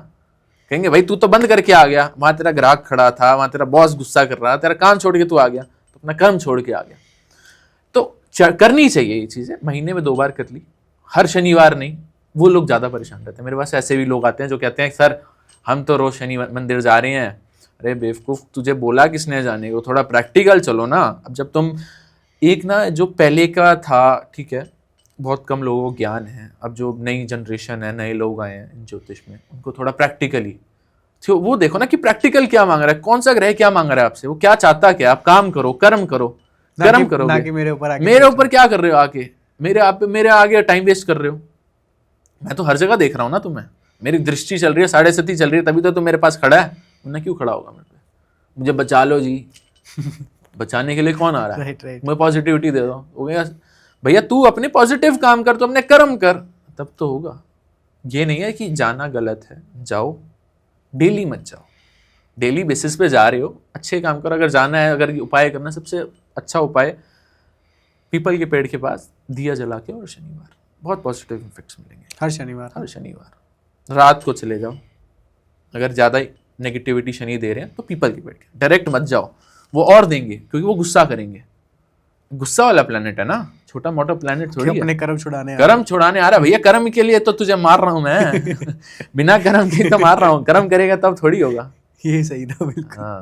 कहेंगे भाई तू तो बंद करके आ गया, वहां तेरा ग्राहक खड़ा था, वहां तेरा बॉस गुस्सा कर रहा था, तेरा काम छोड़ के तू आ गया, तो अपना कर्म छोड़ के आ गया। तो करनी चाहिए ये चीज़ें, महीने में 2 बार कर ली, हर शनिवार नहीं। वो लोग ज़्यादा परेशान रहते हैं, मेरे पास ऐसे भी लोग आते हैं जो कहते हैं सर हम तो रोज़ शनि मंदिर जा रहे हैं। अरे बेवकूफ़, तुझे बोला किसने जाने को, थोड़ा प्रैक्टिकल चलो ना। अब जब तुम एक ना, जो पहले का था, ठीक है, बहुत कम लोगों को ज्ञान है, अब जो नई जनरेशन है, नए लोग आए हैं ज्योतिष में, उनको थोड़ा प्रैक्टिकली तो वो देखो ना कि प्रैक्टिकल क्या मांग रहा है, कौन सा ग्रह क्या मांग रहा है आपसे, वो क्या चाहता क्या, आप काम करो, कर्म करो, कर्म करोगे, ना कि मेरे ऊपर क्या कर रहे हो आके, मेरे आगे टाइम वेस्ट कर रहे हो। मैं तो हर जगह देख रहा हूँ ना तुम्हें, मेरी दृष्टि चल रही है, 7:30 चल रही है, तभी तो तुम मेरे पास खड़ा है, वरना क्यों खड़ा होगा मेरे पे, मुझे बचा लो जी। बचाने के लिए कौन आ रहा है, मैं पॉजिटिविटी दे दो, हो गया भैया। तू अपने पॉजिटिव काम कर, तो अपने कर्म कर, तब तो होगा। ये नहीं है कि जाना गलत है, जाओ, डेली मत जाओ, डेली बेसिस पे जा रहे हो, अच्छे काम करो। अगर जाना है, अगर उपाय करना, सबसे अच्छा उपाय पीपल के पेड़ के पास दिया जला के, और शनिवार बहुत पॉजिटिव इफेक्ट्स मिलेंगे। हर शनिवार रात को चले जाओ, अगर ज़्यादा नेगेटिविटी शनि दे रहे हैं तो पीपल के पेड़ के डायरेक्ट मत जाओ, वो और देंगे, क्योंकि वो गुस्सा करेंगे। गुस्सा वाला प्लेनेट है ना, छोटा मोटा प्लेनेट थोड़ी है। अपने कर्म छुड़ाने आ रहा भैया, कर्म के लिए तो तुझे मार रहा हूं मैं। बिना कर्म के तो मार रहा हूँ, कर्म करेगा तब थोड़ी होगा। ये सही था, बिल्कुल। हाँ।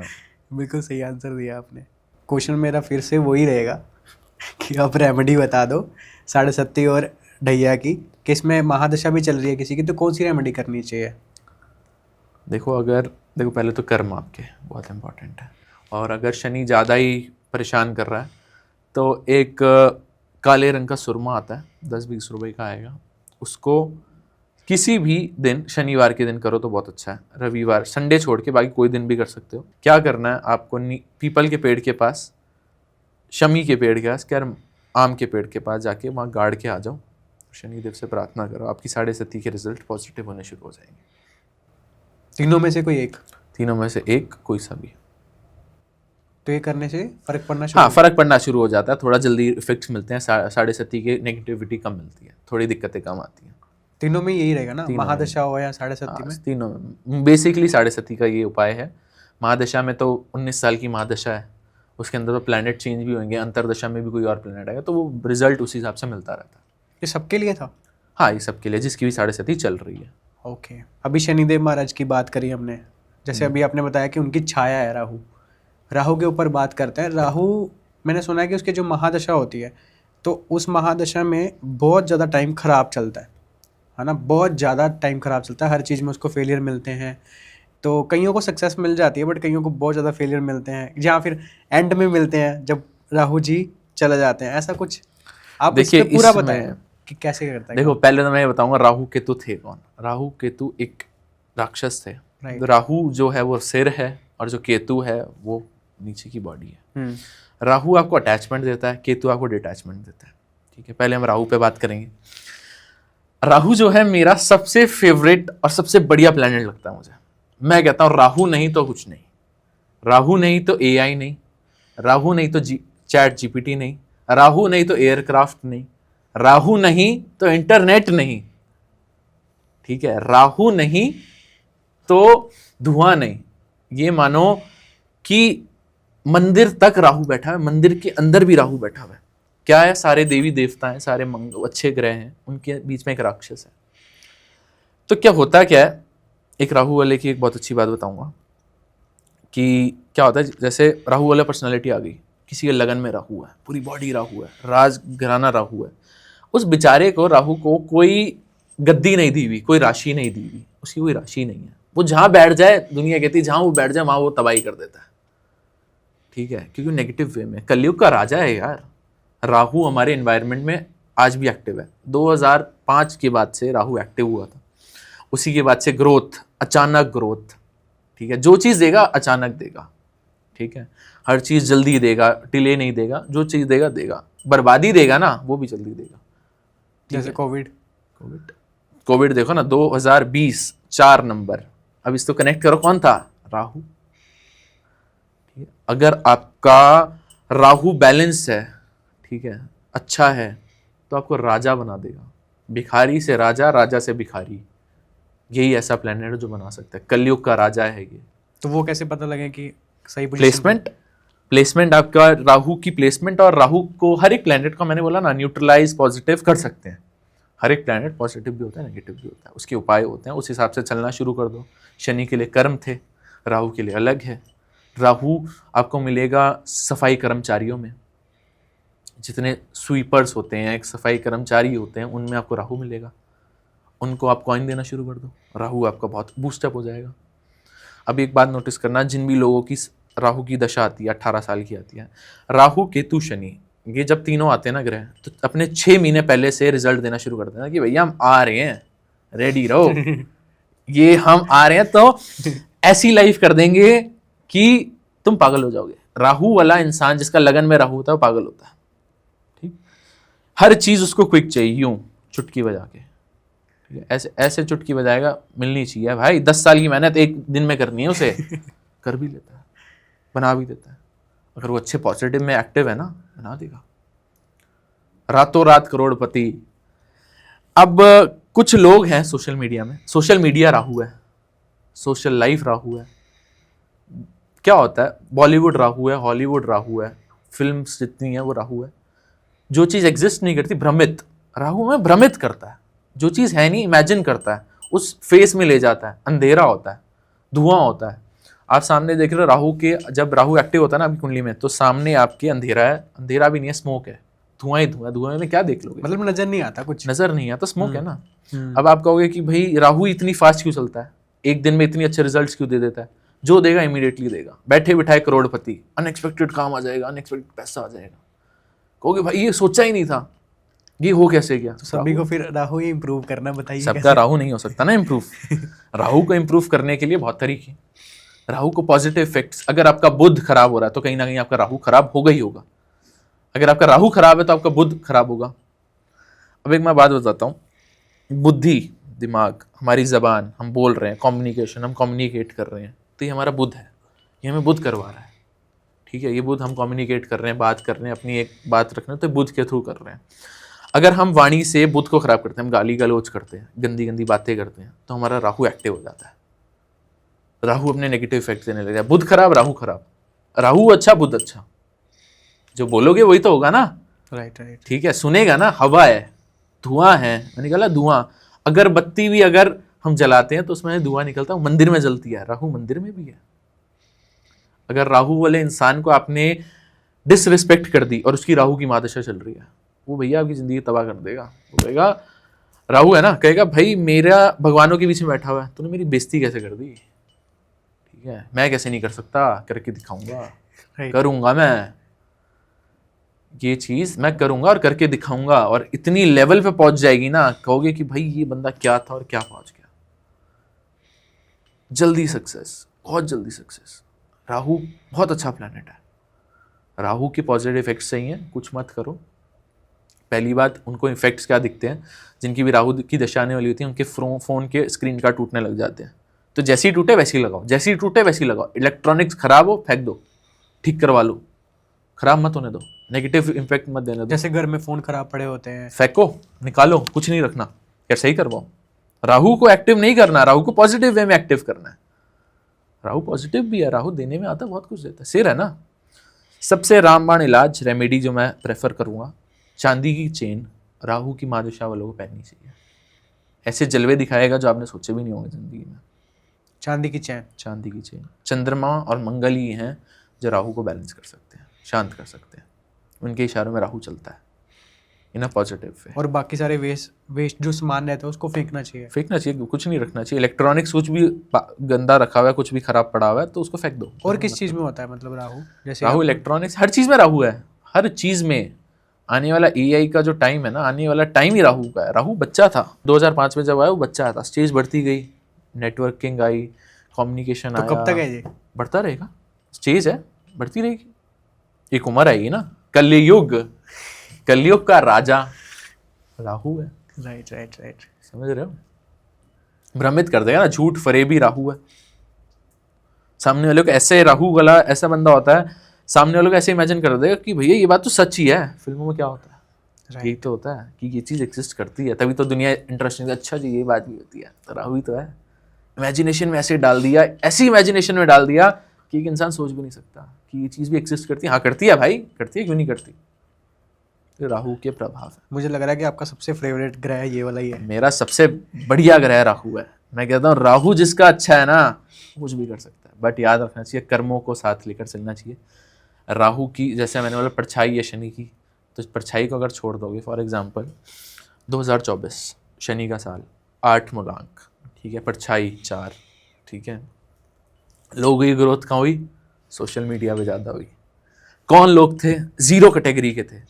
बिल्कुल सही आंसर दिया आपने। क्वेश्चन मेरा फिर से वही रहेगा कि आप रेमेडी बता दो 7:30 और ढैया की, कि इसमें महादशा भी चल रही है किसी की, तो कौन सी रेमेडी करनी चाहिए? देखो पहले तो कर्म आपके बहुत इंपॉर्टेंट है, और अगर शनि ज़्यादा ही परेशान कर रहा है तो एक काले रंग का सुरमा आता है, 10-20 रुपए का आएगा, उसको किसी भी दिन, शनिवार के दिन करो तो बहुत अच्छा है, रविवार, संडे छोड़ के बाकी कोई दिन भी कर सकते हो। क्या करना है आपको, पीपल के पेड़ के पास, शमी के पेड़ के पास, क्या आम के पेड़ के पास जाके वहाँ गाड़ के आ जाओ, शनिदेव से प्रार्थना करो, आपकी 7.5 के रिजल्ट पॉजिटिव होने शुरू हो जाएंगे। तीनों में से कोई एक? तीनों में से एक, कोई सा भी। तो ये करने से फर्क पड़ना हाँ, फर्क पड़ना शुरू हो जाता है, थोड़ा जल्दी इफेक्ट्स मिलते हैं, 7.5 के नेगेटिविटी कम मिलती है, थोड़ी दिक्कतें कम आती हैं। तीनों में यही रहेगा ना, महादशा हो या 7.5 में? तीनों में बेसिकली 7.5 का ये उपाय है। महादशा में तो 19 साल की महादशा है, उसके अंदर तो प्लैनेट चेंज भी होंगे, अंतरदशा में भी कोई और प्लैनेट आएगा, तो वो रिजल्ट उसी हिसाब से मिलता रहता है। ये सबके लिए था? हाँ, ये सबके लिए, जिसकी भी 7.5 चल रही है। ओके। अभी शनिदेव महाराज की बात करी हमने, जैसे अभी आपने बताया कि उनकी छाया है राहु, राहु के ऊपर बात करते हैं। राहु, मैंने सुना है कि उसकी जो महादशा होती है, तो उस महादशा में बहुत ज़्यादा टाइम ख़राब चलता है ना, बहुत ज़्यादा टाइम ख़राब चलता है, हर चीज़ में उसको फेलियर मिलते हैं। तो कईयों को सक्सेस मिल जाती है, बट कईयों को बहुत ज़्यादा फेलियर मिलते हैं, या फिर एंड में मिलते हैं जब राहु जी चले जाते हैं, ऐसा कुछ आप देखिए पूरा बताएं कि कैसे करता है। देखो, पहले तो मैं ये बताऊंगा राहु केतु थे कौन। राहु केतु एक राक्षस थे। तो राहु जो है वो सिर है, और जो केतु है वो नीचे की बॉडी है। राहु आपको अटैचमेंट देता है, केतु आपको डिटैचमेंट देता है। ठीक है, पहले हम राहु पे बात करेंगे। राहु जो है मेरा सबसे फेवरेट और सबसे बढ़िया प्लैनेट लगता है मुझे। मैं कहता हूँ राहु नहीं तो कुछ नहीं, राहु नहीं तो AI नहीं, राहु नहीं तो चैट GPT नहीं, राहु नहीं तो एयरक्राफ्ट नहीं, राहु नहीं तो इंटरनेट नहीं, ठीक है, राहु नहीं तो धुआं नहीं। ये मानो कि मंदिर तक राहु बैठा है, मंदिर के अंदर भी राहु बैठा हुआ है। क्या है, सारे देवी देवता हैं, सारे अच्छे ग्रह हैं, उनके बीच में एक राक्षस है। तो क्या होता क्या है, एक राहु वाले की एक बहुत अच्छी बात बताऊंगा कि क्या होता है। जैसे राहु वाला पर्सनालिटी आ गई, किसी के लगन में राहु है, पूरी बॉडी राहु है, राज घराना राहु है, उस बेचारे को, राहु को कोई गद्दी नहीं दी हुई, कोई राशि नहीं दी हुई, उसकी कोई राशि नहीं है। वो जहां बैठ जाए, दुनिया कहती है जहां वो बैठ जाए वहां वो तबाही कर देता है। ठीक है, क्योंकि नेगेटिव वे में कलयुग का राजा है यार। राहु हमारे एनवायरनमेंट में आज भी एक्टिव है। 2005 के बाद से राहु एक्टिव हुआ था, उसी के बाद से ग्रोथ, अचानक ग्रोथ। ठीक है, जो चीज़ देगा अचानक देगा। ठीक है, हर चीज़ जल्दी देगा, डिले नहीं देगा, जो चीज़ देगा देगा। बर्बादी देगा ना, वो भी जल्दी देगा। जैसे कोविड देखो ना, 2020 4 नंबर, अब इसको कनेक्ट करो, कौन था? राहु। ठीक है, अगर आपका राहु बैलेंस है, ठीक है, अच्छा है, तो आपको राजा बना देगा। भिखारी से राजा, राजा से भिखारी, यही ऐसा प्लेनेट है जो बना सकता है। कलयुग का राजा है ये। तो वो कैसे पता लगे कि सही प्लेसमेंट आपका राहु की प्लेसमेंट, और राहु को हर एक प्लेनेट का मैंने बोला ना न्यूट्रलाइज पॉजिटिव कर सकते हैं। हर एक प्लेनेट पॉजिटिव भी होता है, नेगेटिव भी होता है, उसके उपाय होते हैं, उस हिसाब से चलना शुरू कर दो। शनि के लिए कर्म थे, राहु के लिए अलग है। राहु आपको मिलेगा सफाई कर्मचारियों में, जितने स्वीपर्स होते हैं, एक सफाई कर्मचारी होते हैं, उनमें आपको राहु मिलेगा। उनको आप कॉइन देना शुरू कर दो, राहु आपका बहुत बूस्टअप हो जाएगा। अब एक बात नोटिस करना, जिन भी लोगों की राहु की दशा आती है, 18 साल की आती है, राहु केतु शनि, ये जब तीनों आते हैं ना ग्रह, तो अपने 6 महीने पहले से रिजल्ट देना शुरू कर देना कि भैया हम आ रहे हैं, रेडी रहो। ये हम आ रहे हैं तो ऐसी लाइफ कर देंगे कि तुम पागल हो जाओगे। राहु वाला इंसान जिसका लगन में राहु होता है वो पागल होता है। ठीक, हर चीज उसको क्विक चाहिए, यूं चुटकी बजा के। ठीक है, ऐसे ऐसे चुटकी बजाएगा, मिलनी चाहिए भाई। 10 साल की मेहनत एक दिन में करनी है उसे, कर भी लेता है, बना भी देता है। अगर वो अच्छे पॉजिटिव में एक्टिव है ना, बना देगा, रातों रात करोड़पति। अब कुछ लोग हैं सोशल मीडिया में, सोशल मीडिया राहु है, सोशल लाइफ राहु है। क्या होता है, बॉलीवुड राहु है, हॉलीवुड राहु है, फिल्म्स जितनी है वो राहु है। जो चीज़ एग्जिस्ट नहीं करती, भ्रमित, राहु में भ्रमित करता है। जो चीज़ है नहीं, इमेजिन करता है, उस फेस में ले जाता है। अंधेरा होता है, धुआं होता है। आप सामने देख रहे हो राहु के, जब राहु एक्टिव होता है ना आपकी कुंडली में, तो सामने आपके अंधेरा है, अंधेरा भी नहीं है, स्मोक है, धुआं ही धुआं। धुआं में क्या देख लोगे, मतलब नजर नहीं आता, कुछ नजर नहीं आता, स्मोक है ना। अब आप कहोगे कि भाई राहु इतनी फास्ट क्यों चलता है, एक दिन में इतनी अच्छे रिजल्ट्स क्यों दे देता है? जो देगा इमीडिएटली देगा, बैठे बिठाए करोड़पति, अनएक्सपेक्टेड काम आ जाएगा, अनएक्सपेक्टेड पैसा आ जाएगा। कहोगे भाई ये सोचा ही नहीं था, ये हो कैसे गया? तो सभी को फिर राहु ही इम्प्रूव करना, बताइए सबका राहु नहीं हो सकता ना इम्प्रूव। राहु को इम्प्रूव करने के लिए बहुत तरीके। राहु को पॉजिटिव इफेक्ट्स, अगर आपका बुध खराब हो रहा है तो कहीं ना कहीं आपका राहु खराब होगा ही होगा। अगर आपका राहु खराब है तो आपका बुध खराब होगा। अब एक मैं बात बताता हूँ, बुद्धि, दिमाग, हमारी जबान, हम बोल रहे हैं, कम्युनिकेशन, हम कम्युनिकेट कर रहे हैं, तो ये हमारा बुध है, ये हमें बुध करवा रहा है। ठीक है, ये बुध, हम कम्युनिकेट कर रहे हैं, बात कर रहे हैं, अपनी एक बात रख रहे हैं, तो बुध के थ्रू कर रहे हैं। अगर हम वाणी से बुध को खराब करते हैं, हम गाली गलौज करते हैं, गंदी गंदी बातें करते हैं, तो हमारा राहु एक्टिव हो जाता है। राहु अपने नेगेटिव इफेक्ट देने लगता है। बुध खराब, राहु खराब, राहु अच्छा, बुध अच्छा। जो बोलोगे वही तो होगा ना। Right right. ठीक है, सुनेगा ना। हवा है, धुआं है, मैंने कहा धुआं, अगरबत्ती भी अगर हम जलाते हैं तो उसमें धुआं निकलता है, मंदिर में जलती है, राहु मंदिर में भी है। अगर राहु वाले इंसान को आपने डिसरिस्पेक्ट कर दी और उसकी राहु की महादशा चल रही है, वो भैया आपकी जिंदगी तबाह कर देगा। वो कहेगा, राहु है ना, कहेगा भाई मेरा भगवानों के बीच में बैठा हुआ है, तूने मेरी बेइज्जती कैसे कर दी। ठीक है, मैं कैसे नहीं कर सकता, करके दिखाऊंगा, करूंगा मैं ये चीज, मैं करूंगा और करके दिखाऊंगा। और इतनी लेवल पे पहुंच जाएगी ना, कहोगे कि भाई ये बंदा क्या था और क्या पहुंच गया। जल्दी सक्सेस, बहुत जल्दी सक्सेस। राहु बहुत अच्छा प्लैनेट है। राहु के पॉजिटिव इफेक्ट्स सही हैं, कुछ मत करो। पहली बात, उनको इफेक्ट्स क्या दिखते हैं, जिनकी भी राहु की दशा आने वाली होती है, उनके फोन के स्क्रीन कार्ड टूटने लग जाते हैं। तो जैसे ही टूटे वैसे ही लगाओ, जैसे ही टूटे वैसे ही लगाओ। इलेक्ट्रॉनिक्स खराब हो फेंक दो, ठीक करवा लो, खराब मत होने दो, नेगेटिव इम्पैक्ट मत देने दो। जैसे घर में फोन खराब पड़े होते हैं, फेंको, निकालो, कुछ नहीं रखना, यार सही करवाओ। राहु को एक्टिव नहीं करना, राहु को पॉजिटिव वे में एक्टिव करना है। राहु पॉजिटिव भी है, राहु देने में आता है, बहुत कुछ देता है, सिर है ना। सबसे रामबाण इलाज, रेमेडी जो मैं प्रेफर करूंगा, चांदी की चेन राहु की महादशा वालों को पहननी चाहिए। ऐसे जलवे दिखाएगा जो आपने सोचे भी नहीं होंगे जिंदगी में। चांदी की चेन, चांदी की चेन, चंद्रमा और मंगल ही हैं जो राहु को बैलेंस कर सकते हैं, शांत कर सकते हैं। उनके इशारों में राहु चलता है इन अ पॉजिटिव वे। और बाकी सारे वेस्ट जो सामान रहता है उसको फेंकना चाहिए। फेंकना चाहिए, कुछ नहीं रखना चाहिए। इलेक्ट्रॉनिक्स कुछ भी गंदा रखा हुआ है, कुछ भी खराब पड़ा हुआ है, तो उसको फेंक दो। और किस चीज़ में होता है मतलब राहु? जैसे राहु इलेक्ट्रॉनिक्स, हर चीज़ में राहु है, हर चीज़ में। आने वाला AI का जो टाइम है ना, आने वाला टाइम ही राहु का है। राहु बच्चा था 2005 में जब आया, वो बच्चा था, स्टेज बढ़ती गई, नेटवर्किंग आई, कम्युनिकेशन आया। तो कब तक है ये? बढ़ता रहेगा, स्टेज है, बढ़ती रहेगी। एक उम्र आएगी ना, कलयुग का राजा राहु है। राइट राइट राइट, समझ रहे हो? भ्रमित कर देगा ना, झूठ फरेबी राहु है। सामने वाले को ऐसे, राहु वाला ऐसा बंदा होता है, सामने वाले को ऐसे इमेजिन कर देगा कि भैया ये बात तो सच ही है। फिल्मों में क्या होता है, यही तो होता है कि ये चीज़ एग्जिस्ट करती है, तभी तो दुनिया इंटरेस्टिंग। अच्छा जी, ये बात भी होती है, तो राहु ही तो है। इमेजिनेशन में ऐसे डाल दिया, ऐसी इमेजिनेशन में डाल दिया कि एक इंसान सोच भी नहीं सकता कि ये चीज़ भी एग्जिस्ट करती है। हाँ करती है भाई, करती है, क्यों नहीं करती। तो राहु के प्रभाव है। मुझे लग रहा है कि आपका सबसे फेवरेट ग्रह ये वाला ही है। मेरा सबसे बढ़िया ग्रह राहु है। मैं कहता हूँ राहु जिसका अच्छा है ना, कुछ भी कर सकता है, बट याद रखना चाहिए, कर्मों को साथ लेकर चलना चाहिए। राहु की, जैसे मैंने बोला, परछाई है शनि की, तो परछाई को अगर छोड़ दोगे, फॉर एग्जांपल 2024 शनि का साल, 8 मूलांक, ठीक है, परछाई 4, ठीक है। लोगों की ग्रोथ कहाँ हुई? सोशल मीडिया पे ज़्यादा हुई। कौन लोग थे? 0 कैटेगरी के थे।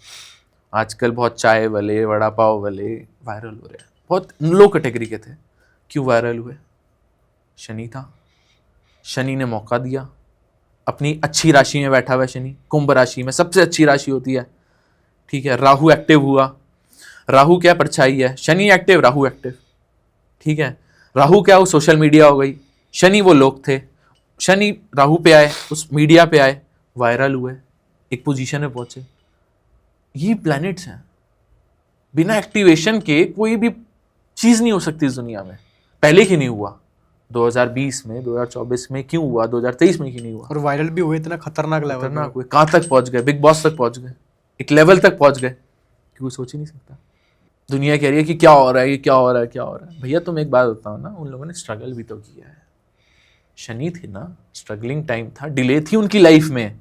आजकल बहुत चाय वाले, वड़ा पाव वाले वायरल हो रहे हैं, बहुत लो कैटेगरी के थे। क्यों वायरल हुए? शनि था, शनि ने मौका दिया। अपनी अच्छी राशि में बैठा हुआ है शनि, कुंभ राशि में सबसे अच्छी राशि होती है, ठीक है। राहु एक्टिव हुआ, राहु क्या परछाई है, शनि एक्टिव, राहु एक्टिव, ठीक है। राहु क्या हो, सोशल मीडिया हो गई, शनि वो लोग थे, शनि राहु पे आए, उस मीडिया पे आए, वायरल हुए, एक पोजीशन में पहुंचे। ये प्लैनेट्स हैं, बिना एक्टिवेशन के कोई भी चीज नहीं हो सकती इस दुनिया में। पहले क्यों नहीं हुआ 2020 में, 2024 में क्यों हुआ, 2023 में क्यों नहीं हुआ? और वायरल भी हुए, इतना खतरनाक लेवल हुए, कहाँ तक पहुंच गए, बिग बॉस तक पहुंच गए, एक लेवल तक पहुंच गए कि कोई सोच ही नहीं सकता। दुनिया कह रही है कि क्या हो रहा है, ये क्या हो रहा है, क्या हो रहा है। भैया तुम एक बात बताओ ना, उन लोगों ने स्ट्रगल भी तो किया है। शनि थी ना, स्ट्रगलिंग टाइम था, डिले थी उनकी लाइफ में।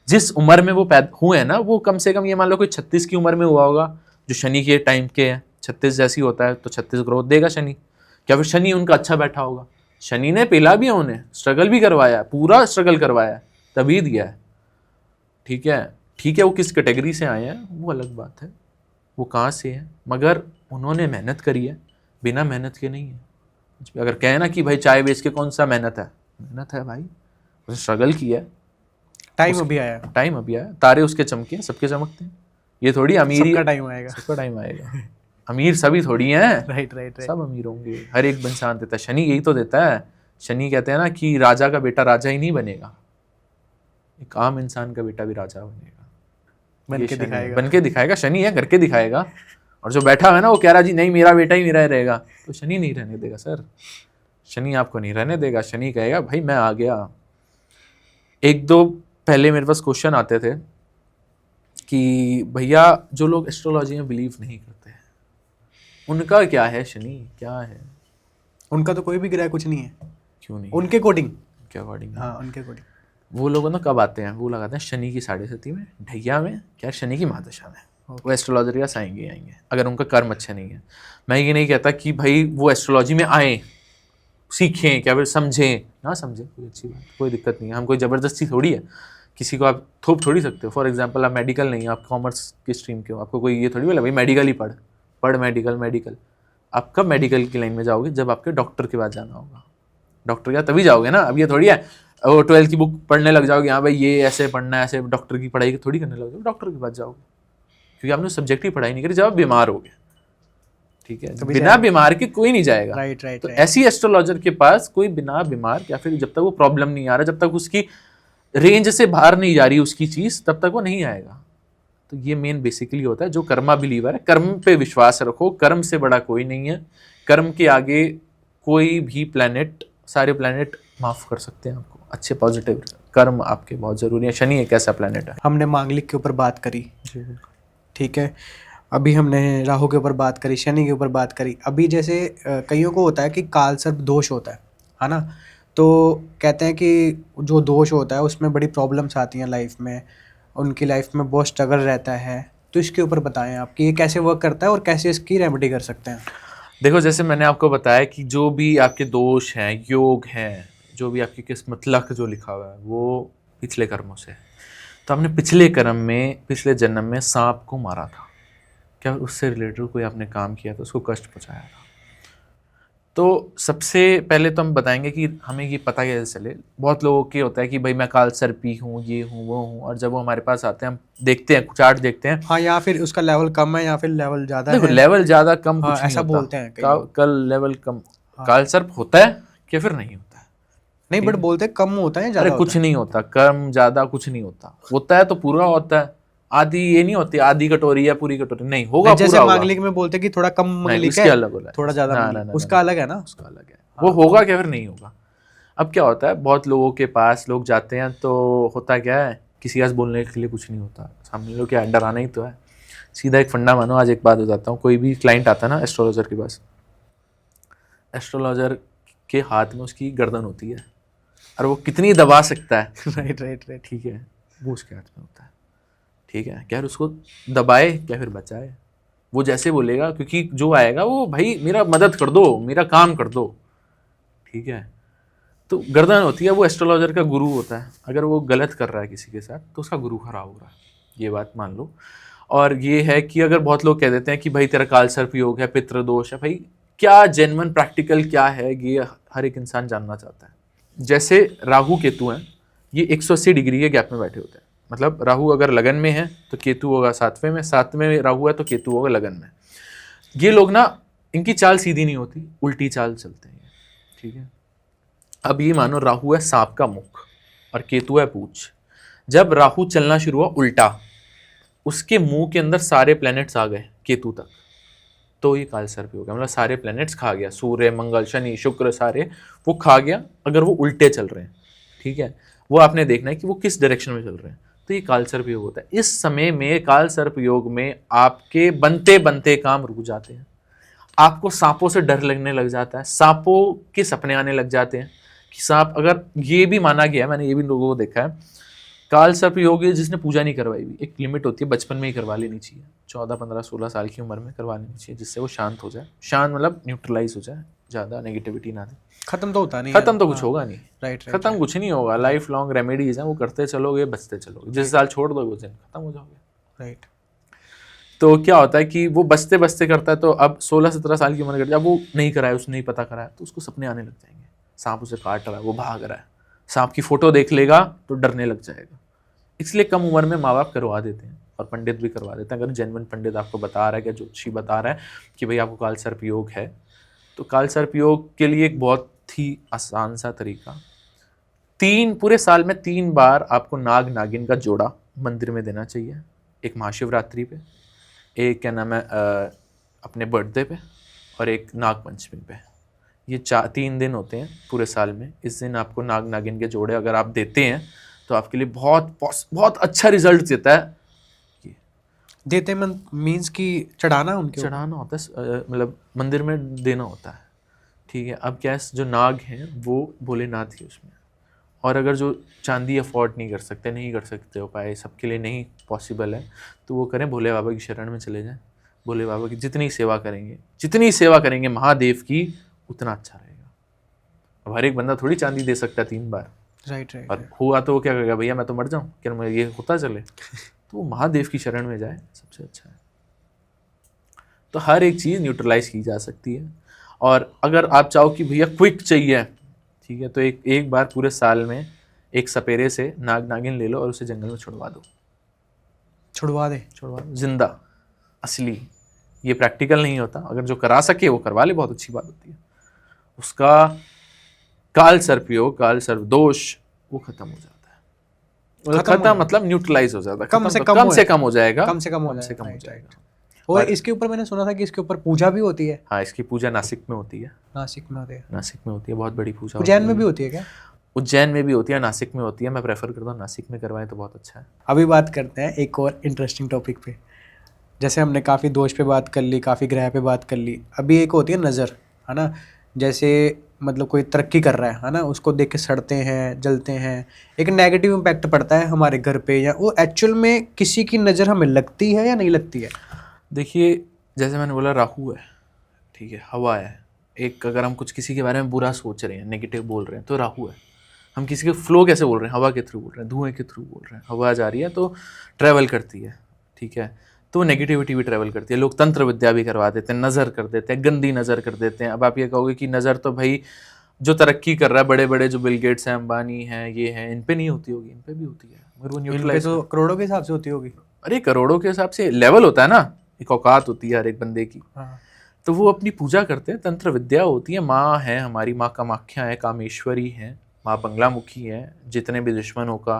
जिस उम्र में वो पैदा हुए हैं ना, वो कम से कम ये मान लो कोई 36 की उम्र में हुआ होगा, जो शनि के टाइम के हैं। 36 जैसी होता है तो 36 ग्रोथ देगा शनि। क्या फिर शनि उनका अच्छा बैठा होगा? शनि ने पिला भी है उन्हें, स्ट्रगल भी करवाया, पूरा स्ट्रगल करवाया, तभी दिया है, ठीक है। ठीक है, वो किस कैटेगरी से आए हैं वो अलग बात है, वो कहाँ से है, मगर उन्होंने मेहनत करी है, बिना मेहनत के नहीं है। अगर कहे ना कि भाई चाय बेच के कौन सा मेहनत है, मेहनत है भाई, उसने स्ट्रगल किया है, टाइम अभी आया, टाइम अभी आया, तारे उसके चमके, सबके चमकते हैं। ये थोड़ी अमीर, सबका टाइम आएगा, सबका टाइम आएगा। अमीर सभी थोड़ी हैं, राइट राइट राइट। सब अमीर होंगे, हर एक इंसान देता है। शनि यही तो देता है। शनि कहते हैं ना कि राजा का बेटा राजा ही नहीं बनेगा, एक आम इंसान का बेटा भी राजा बनेगा, बन के दिखाएगा, बन के दिखाएगा। शनि है, करके दिखाएगा। और जो बैठा है ना वो कह रहा जी नहीं मेरा बेटा ही मेरा रहेगा, तो शनि नहीं रहने देगा सर, शनि आपको नहीं रहने देगा। शनि कहेगा भाई मैं आ गया। एक दो पहले मेरे पास क्वेश्चन आते थे कि भैया जो लोग एस्ट्रोलॉजी में बिलीव नहीं करते हैं उनका क्या है, शनि क्या है? उनका तो कोई भी ग्रह कुछ नहीं है। क्यों नहीं? उनके अकॉर्डिंग, क्या अकॉर्डिंग? हाँ उनके अकॉर्डिंग। वो लोग ना कब आते हैं, वो लगाते हैं शनि की 7.5 में, ढैया में, क्या शनि की महादशा में, वो एस्ट्रोलॉजर के आएंगे आएंगे अगर उनका कर्म अच्छा नहीं है। मैं ये नहीं कहता कि भाई वो एस्ट्रोलॉजी में आए, सीखें, क्या फिर समझें ना समझें, कोई अच्छी बात, कोई दिक्कत नहीं है। हम कोई ज़बरदस्ती थोड़ी है, किसी को आप थोप थोड़ी सकते हो। फॉर एग्जांपल आप मेडिकल नहीं, आप कॉमर्स की स्ट्रीम के हो, आपको कोई ये थोड़ी बोला भाई मेडिकल ही पढ़ मेडिकल। आप कब मेडिकल की लाइन में जाओगे, जब आपके डॉक्टर के पास जाना होगा। डॉक्टर क्या तभी जाओगे ना, अब ये थोड़ी है वो 12th की बुक पढ़ने लग जाओगे, हाँ भाई ये ऐसे पढ़ना है, ऐसे डॉक्टर की पढ़ाई थोड़ी करने लग जाओगे, डॉक्टर के पास जाओगे, क्योंकि आपने सब्जेक्ट की पढ़ाई नहीं करी जब आप बीमार हो गए। ठीक है, बिना बीमार के कोई नहीं जाएगा। राइट। तो ऐसी एस्ट्रोलॉजर के पास कोई बिना बीमार, या फिर जब तक वो प्रॉब्लम नहीं आ रहा, जब तक उसकी रेंज से बाहर नहीं जा रही उसकी चीज, तब तक वो नहीं आएगा। तो ये मेन बेसिकली होता है। जो कर्मा बिलीवर है, कर्म पे विश्वास रखो, कर्म से बड़ा कोई नहीं है, कर्म के आगे कोई भी प्लैनेट, सारे प्लैनेट माफ कर सकते हैं आपको। अच्छे पॉजिटिव कर्म आपके बहुत जरूरी है। शनि एक ऐसा प्लैनेट है। हमने मांगलिक के ऊपर बात करी, ठीक है, अभी हमने राहु के ऊपर बात करी, शनि के ऊपर बात करी। अभी जैसे कईयों को होता है कि काल सर्प दोष होता है ना, तो कहते हैं कि जो दोष होता है उसमें बड़ी प्रॉब्लम्स आती हैं लाइफ में, उनकी लाइफ में बहुत स्ट्रगल रहता है। तो इसके ऊपर बताएं आप कि ये कैसे वर्क करता है और कैसे इसकी रेमेडी कर सकते हैं। देखो, जैसे मैंने आपको बताया कि जो भी आपके दोष हैं, योग हैं, जो भी आपकी किस्मत लक जो लिखा हुआ है वो पिछले कर्मों से है। तो आपने पिछले कर्म में, पिछले जन्म में सांप को मारा था, क्या उससे रिलेटेड कोई आपने काम किया तो उसको कष्ट पहुंचाया था। तो सबसे पहले तो हम बताएंगे कि हमें ये पता कैसे चले। बहुत लोगों के होता है कि भाई मैं काल सर्पी हूँ, ये हूँ, वो हूँ, और जब वो हमारे पास आते हैं हम देखते हैं, चार्ट देखते हैं, हाँ, या फिर उसका लेवल कम है या फिर लेवल ज़्यादा है। देखो लेवल ज़्यादा कम हाँ, कुछ नहीं ऐसा होता, बोलते हैं कल लेवल कम। काल सर्प होता है कि फिर नहीं होता है? नहीं, बट बोलते कम होता है, अरे कुछ नहीं होता, कम ज़्यादा कुछ नहीं होता, होता है तो पूरा होता है। आधी ये नहीं होती, आधी कटोरी या पूरी कटोरी नहीं होगा, जैसे मांगलिक में बोलते कि थोड़ा कम मांगलिक है, अलग होगा, थोड़ा ज्यादा, उसका अलग है ना, उसका अलग है। वो होगा क्या फिर नहीं होगा। अब क्या होता है, बहुत लोगों के पास लोग जाते हैं तो होता क्या है, किसी का बोलने के लिए कुछ नहीं होता, सामने लोग क्या डराना ही तो है। सीधा एक फंडा मानो, आज एक बात बताता हूँ। कोई भी क्लाइंट आता है ना एस्ट्रोलॉजर के पास, एस्ट्रोलॉजर के हाथ में उसकी गर्दन होती है और वो कितनी दबा सकता है, राइट, ठीक है, वो उसके हाथ में होता है। ठीक है, क्या उसको दबाए क्या फिर बचाए, वो जैसे बोलेगा, क्योंकि जो आएगा वो भाई मेरा मदद कर दो, मेरा काम कर दो, ठीक है। तो गर्दन होती है, वो एस्ट्रोलॉजर का गुरु होता है। अगर वो गलत कर रहा है किसी के साथ तो उसका गुरु खराब हो रहा है, ये बात मान लो। और ये है कि अगर बहुत लोग कह देते हैं कि भाई तेरा काल सर्प योग है, पितृदोष है, भाई क्या जेन्युइन प्रैक्टिकल क्या है, ये हर एक इंसान जानना चाहता है। जैसे राहु केतु हैं, ये 180 डिग्री के गैप में बैठे होते हैं। मतलब राहु अगर लगन में है तो केतु होगा 7वें में, 7वें में राहु है तो केतु होगा लगन में। ये लोग ना, इनकी चाल सीधी नहीं होती, उल्टी चाल चलते हैं, ठीक है। अब ये मानो राहु है सांप का मुख और केतु है पूंछ। जब राहु चलना शुरू हुआ उल्टा, उसके मुंह के अंदर सारे प्लैनेट्स आ गए केतु तक, तो ये काल सर्प हो गया। मतलब सारे प्लैनेट्स खा गया, सूर्य, मंगल, शनि, शुक्र, सारे वो खा गया। अगर वो उल्टे चल रहे हैं, ठीक है, वो आपने देखना है कि वो किस डायरेक्शन में चल रहे हैं, तो ये काल सर्प योग होता है। इस समय में काल सर्प योग में आपके बनते बनते काम रुक जाते हैं, आपको सांपों से डर लगने लग जाता है, सांपों के सपने आने लग जाते हैं कि सांप, अगर ये भी माना गया है, मैंने ये भी लोगों को देखा है, काल सर्प योग है जिसने पूजा नहीं करवाई भी, एक लिमिट होती है, बचपन में ही करवा लेनी चाहिए, 14, 15, 16 साल की उम्र में करवा लेनी चाहिए, जिससे वो शांत हो जाए। शांत मतलब न्यूट्रलाइज हो जाए, ज़्यादा नेगेटिविटी ना दे। खत्म तो होता नहीं, खत्म तो कुछ होगा नहीं, राइट, खत्म कुछ नहीं होगा। लाइफ लॉन्ग रेमेडीज हैं, वो करते चलोगे, बचते चलोगे, जिस साल छोड़ दोगे उस दिन खत्म हो जाओगे, राइट। तो क्या होता है कि वो बचते बचते करता है, तो अब 16-17 साल की उम्र कर, जब वो नहीं करा है, उसने नहीं पता करा है, तो उसको सपने आने लग जाएंगे, सांप उसे काट रहा है, वो भाग रहा है, सांप की फोटो देख लेगा तो डरने लग जाएगा। इसलिए कम उम्र में माँ बाप करवा देते हैं, और पंडित भी करवा देते हैं। अगर जेन्युइन पंडित आपको बता रहा है, क्या ज्योतिषी बता रहा है कि भाई आपको काल सर्प योग है, तो काल सर्प योग के लिए एक बहुत ही आसान सा तरीका, पूरे साल में 3 बार आपको नाग नागिन का जोड़ा मंदिर में देना चाहिए। एक महाशिवरात्रि पे, एक क्या नाम है अपने बर्थडे पे, और एक नाग पंचमी पे। ये 3 दिन होते हैं पूरे साल में। इस दिन आपको नाग नागिन के जोड़े अगर आप देते हैं तो आपके लिए बहुत अच्छा रिजल्ट देता है। देते मीन्स कि चढ़ाना उनके चढ़ाना होता है, मतलब मंदिर में देना होता है। ठीक है, अब क्या है, जो नाग हैं वो भोलेनाथ ही उसमें, और अगर जो चांदी अफोर्ड नहीं कर सकते उपाय सबके लिए नहीं पॉसिबल है, तो वो करें भोले बाबा की शरण में चले जाएं। भोले बाबा की जितनी सेवा करेंगे महादेव की, उतना अच्छा रहेगा। अब हर एक बंदा थोड़ी चांदी दे सकता है 3 बार, राइट। और हुआ तो वो क्या करेगा, भैया मैं तो मर जाऊं, क्या मैं ये होता चले तो वो महादेव की शरण में जाए, सबसे अच्छा है। तो हर एक चीज़ न्यूट्रलाइज की जा सकती है। और अगर आप चाहो कि भैया क्विक चाहिए, ठीक है, तो एक बार पूरे साल में एक सपेरे से नाग नागिन ले लो और उसे जंगल में छुड़वा दो जिंदा, असली। ये प्रैक्टिकल नहीं होता, अगर जो करा सके वो करवा ले, बहुत अच्छी बात होती है। उसका काल सर्प योग, काल सर्प दोष वो खत्म हो जाता है। खत्म मतलब न्यूट्रलाइज हो जाता है, कम से कम हो जाएगा। और इसके ऊपर मैंने सुना था कि इसके ऊपर पूजा भी होती है। हाँ, इसकी पूजा नासिक में होती है। नासिक में होती है, बहुत बड़ी पूजा। उज्जैन में भी होती है क्या? उज्जैन में भी होती है, नासिक में होती है। मैं प्रेफर करता हूँ नासिक में करवाएं तो बहुत अच्छा है। अभी बात करते हैं एक और इंटरेस्टिंग टॉपिक पे। जैसे हमने काफ़ी दोष पे बात कर ली, काफ़ी ग्रह पे बात कर ली, अभी एक होती है नज़र, है ना। जैसे मतलब कोई तरक्की कर रहा है ना, उसको देख के सड़ते हैं, जलते हैं, एक नेगेटिव इम्पैक्ट पड़ता है हमारे घर पे, या वो एक्चुअल में किसी की नज़र हमें लगती है या नहीं लगती है? देखिए, जैसे मैंने बोला, राहु है, ठीक है, हवा है। एक अगर हम कुछ किसी के बारे में बुरा सोच रहे हैं, नेगेटिव बोल रहे हैं, तो राहु है। हम किसी के फ्लो कैसे बोल रहे हैं, हवा के थ्रू बोल रहे हैं, धुएं के थ्रू बोल रहे हैं। हवा जा रही है तो ट्रैवल करती है, ठीक है, तो नेगेटिविटी भी ट्रैवल करती है। लोग तंत्र विद्या भी करवा देते हैं, नज़र कर देते हैं, गंदी नज़र कर देते हैं। अब आप ये कहोगे कि नज़र तो भाई जो तरक्की कर रहा है, बड़े बड़े जो बिल गेट्स हैं, अंबानी हैं, ये हैं, इन पे नहीं होती होगी? इन पे भी होती है, मगर वो न्यूट्रलाइज तो करोड़ों के हिसाब से होती होगी। अरे करोड़ों के हिसाब से लेवल होता है ना, एक औकात होती है हर एक बंदे की। हाँ। तो वो अपनी पूजा करते हैं, तंत्र विद्या होती है। माँ है हमारी, माँ कामाख्या है, कामेश्वरी है, माँ बंगलामुखी है। जितने भी दुश्मनों का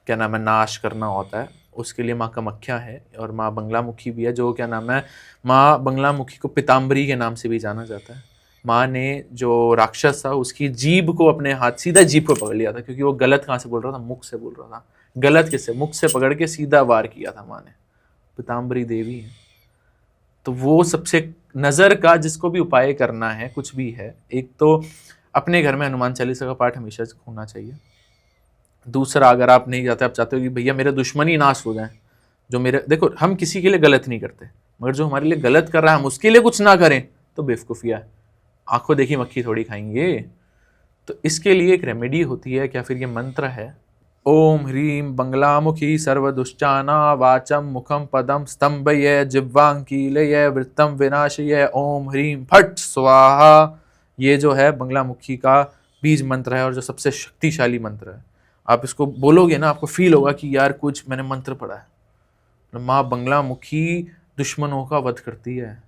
क्या नाम है नाश करना होता है, उसके लिए माँ कामाख्या है। और माँ बंगलामुखी भी है, जो क्या नाम है, माँ बंगलामुखी को पीताम्बरी के नाम से भी जाना जाता है। माँ ने जो राक्षस था उसकी जीभ को अपने हाथ, सीधा जीभ को पकड़ लिया था, क्योंकि वो गलत कहाँ से बोल रहा था, मुख से बोल रहा था। गलत किससे? मुख से पकड़ के सीधा वार किया था माँ ने। पीताम्बरी देवी है। तो वो सबसे नज़र का जिसको भी उपाय करना है, कुछ भी है, एक तो अपने घर में हनुमान चालीसा का पाठ हमेशा होना चाहिए। दूसरा, अगर आप नहीं चाहते, आप चाहते हो कि भैया मेरे दुश्मन ही नाश हो जाए, जो मेरे, देखो हम किसी के लिए गलत नहीं करते, मगर जो हमारे लिए गलत कर रहा है हम उसके लिए कुछ ना करें तो बेवकूफ़िया है। आंखों देखी मक्खी थोड़ी खाएंगे। तो इसके लिए एक रेमेडी होती है, क्या फिर ये मंत्र है, ओम ह्रीम बंगलामुखी सर्वदुश्चाना वाचम मुखम पदम स्तंभय जिह्वांकीलय वृत्तम विनाशय ओम ह्रीम फट स्वाहा। ये जो है बंगलामुखी का बीज मंत्र है, और जो सबसे शक्तिशाली मंत्र है। आप इसको बोलोगे ना, आपको फील होगा कि यार कुछ मैंने मंत्र पढ़ा है। माँ बंगलामुखी दुश्मनों का वध करती है,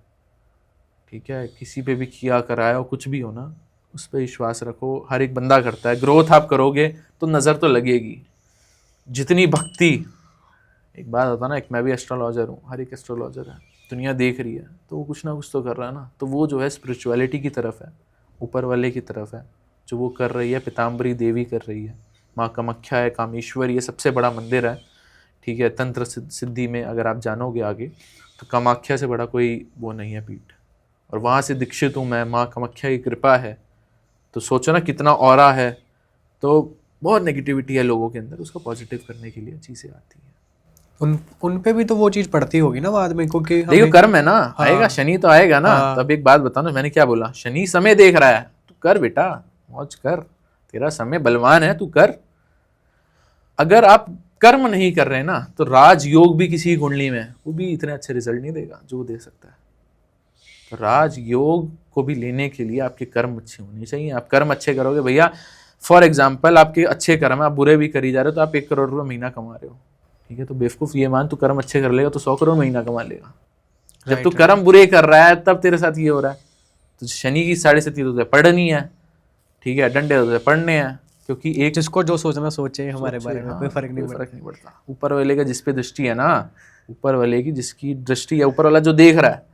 ठीक है। किसी पे भी किया कराया हो, कुछ भी हो ना, उस पर विश्वास रखो। हर एक बंदा करता है। ग्रोथ आप करोगे तो नज़र तो लगेगी। जितनी भक्ति, एक बात होता ना, एक मैं भी एस्ट्रोलॉजर हूँ, हर एक एस्ट्रोलॉजर है, दुनिया देख रही है तो वो कुछ ना कुछ तो कर रहा है ना। तो वो जो है स्पिरिचुअलिटी की तरफ है, ऊपर वाले की तरफ है, जो वो कर रही है। पीताम्बरी देवी कर रही है, माँ कामाख्या है, कामेश्वर, ये सबसे बड़ा मंदिर है, ठीक है। तंत्र सिद्धि में अगर आप जानोगे आगे, तो कामाख्या से बड़ा कोई वो नहीं है पीठ। और वहाँ से दीक्षित हूँ मैं, माँ कामाख्या की कृपा है। तो सोचो ना कितना ऑरा है। तो बहुत नेगेटिविटी है लोगों के अंदर, उसको पॉजिटिव करने के लिए चीज़ें आती हैं। उन पे भी तो वो चीज़ पड़ती होगी ना बाद में, क्योंकि देखो कर्म है ना। हाँ, आएगा शनि तो आएगा ना। हाँ, तो अब एक बात बताओ ना, मैंने क्या बोला, शनि समय देख रहा है, तू कर बेटा, मौज कर, तेरा समय बलवान है, तू कर। अगर आप कर्म नहीं कर रहे ना, तो राजयोग भी किसी की कुंडली में है, वो भी इतने अच्छे रिजल्ट नहीं देगा जो वो दे सकता है। तो राजयोग को भी लेने के लिए आपके कर्म अच्छे होने चाहिए। आप कर्म अच्छे करोगे भैया, फॉर एग्जाम्पल आपके अच्छे कर्म है, आप बुरे भी करी जा रहे हो, तो आप 1 करोड़ रुपये महीना कमा रहे हो, ठीक है, तो बेवकूफ ये मान, तू कर्म अच्छे कर लेगा तो 100 करोड़ महीना कमा लेगा। जब तू कर्म बुरे कर रहा है तब तेरे साथ ये हो रहा है। तो शनि की 7.5 तुझे पढ़नी है, ठीक है, डंडे तुझे पढ़ने हैं, क्योंकि एक जिसको जो सोचना सोचे, हमारे बारे में कोई फर्क नहीं पड़ता। ऊपर वाले का जिस पे दृष्टि है ना, ऊपर वाले की जिसकी दृष्टि है, ऊपर वाला जो देख रहा है,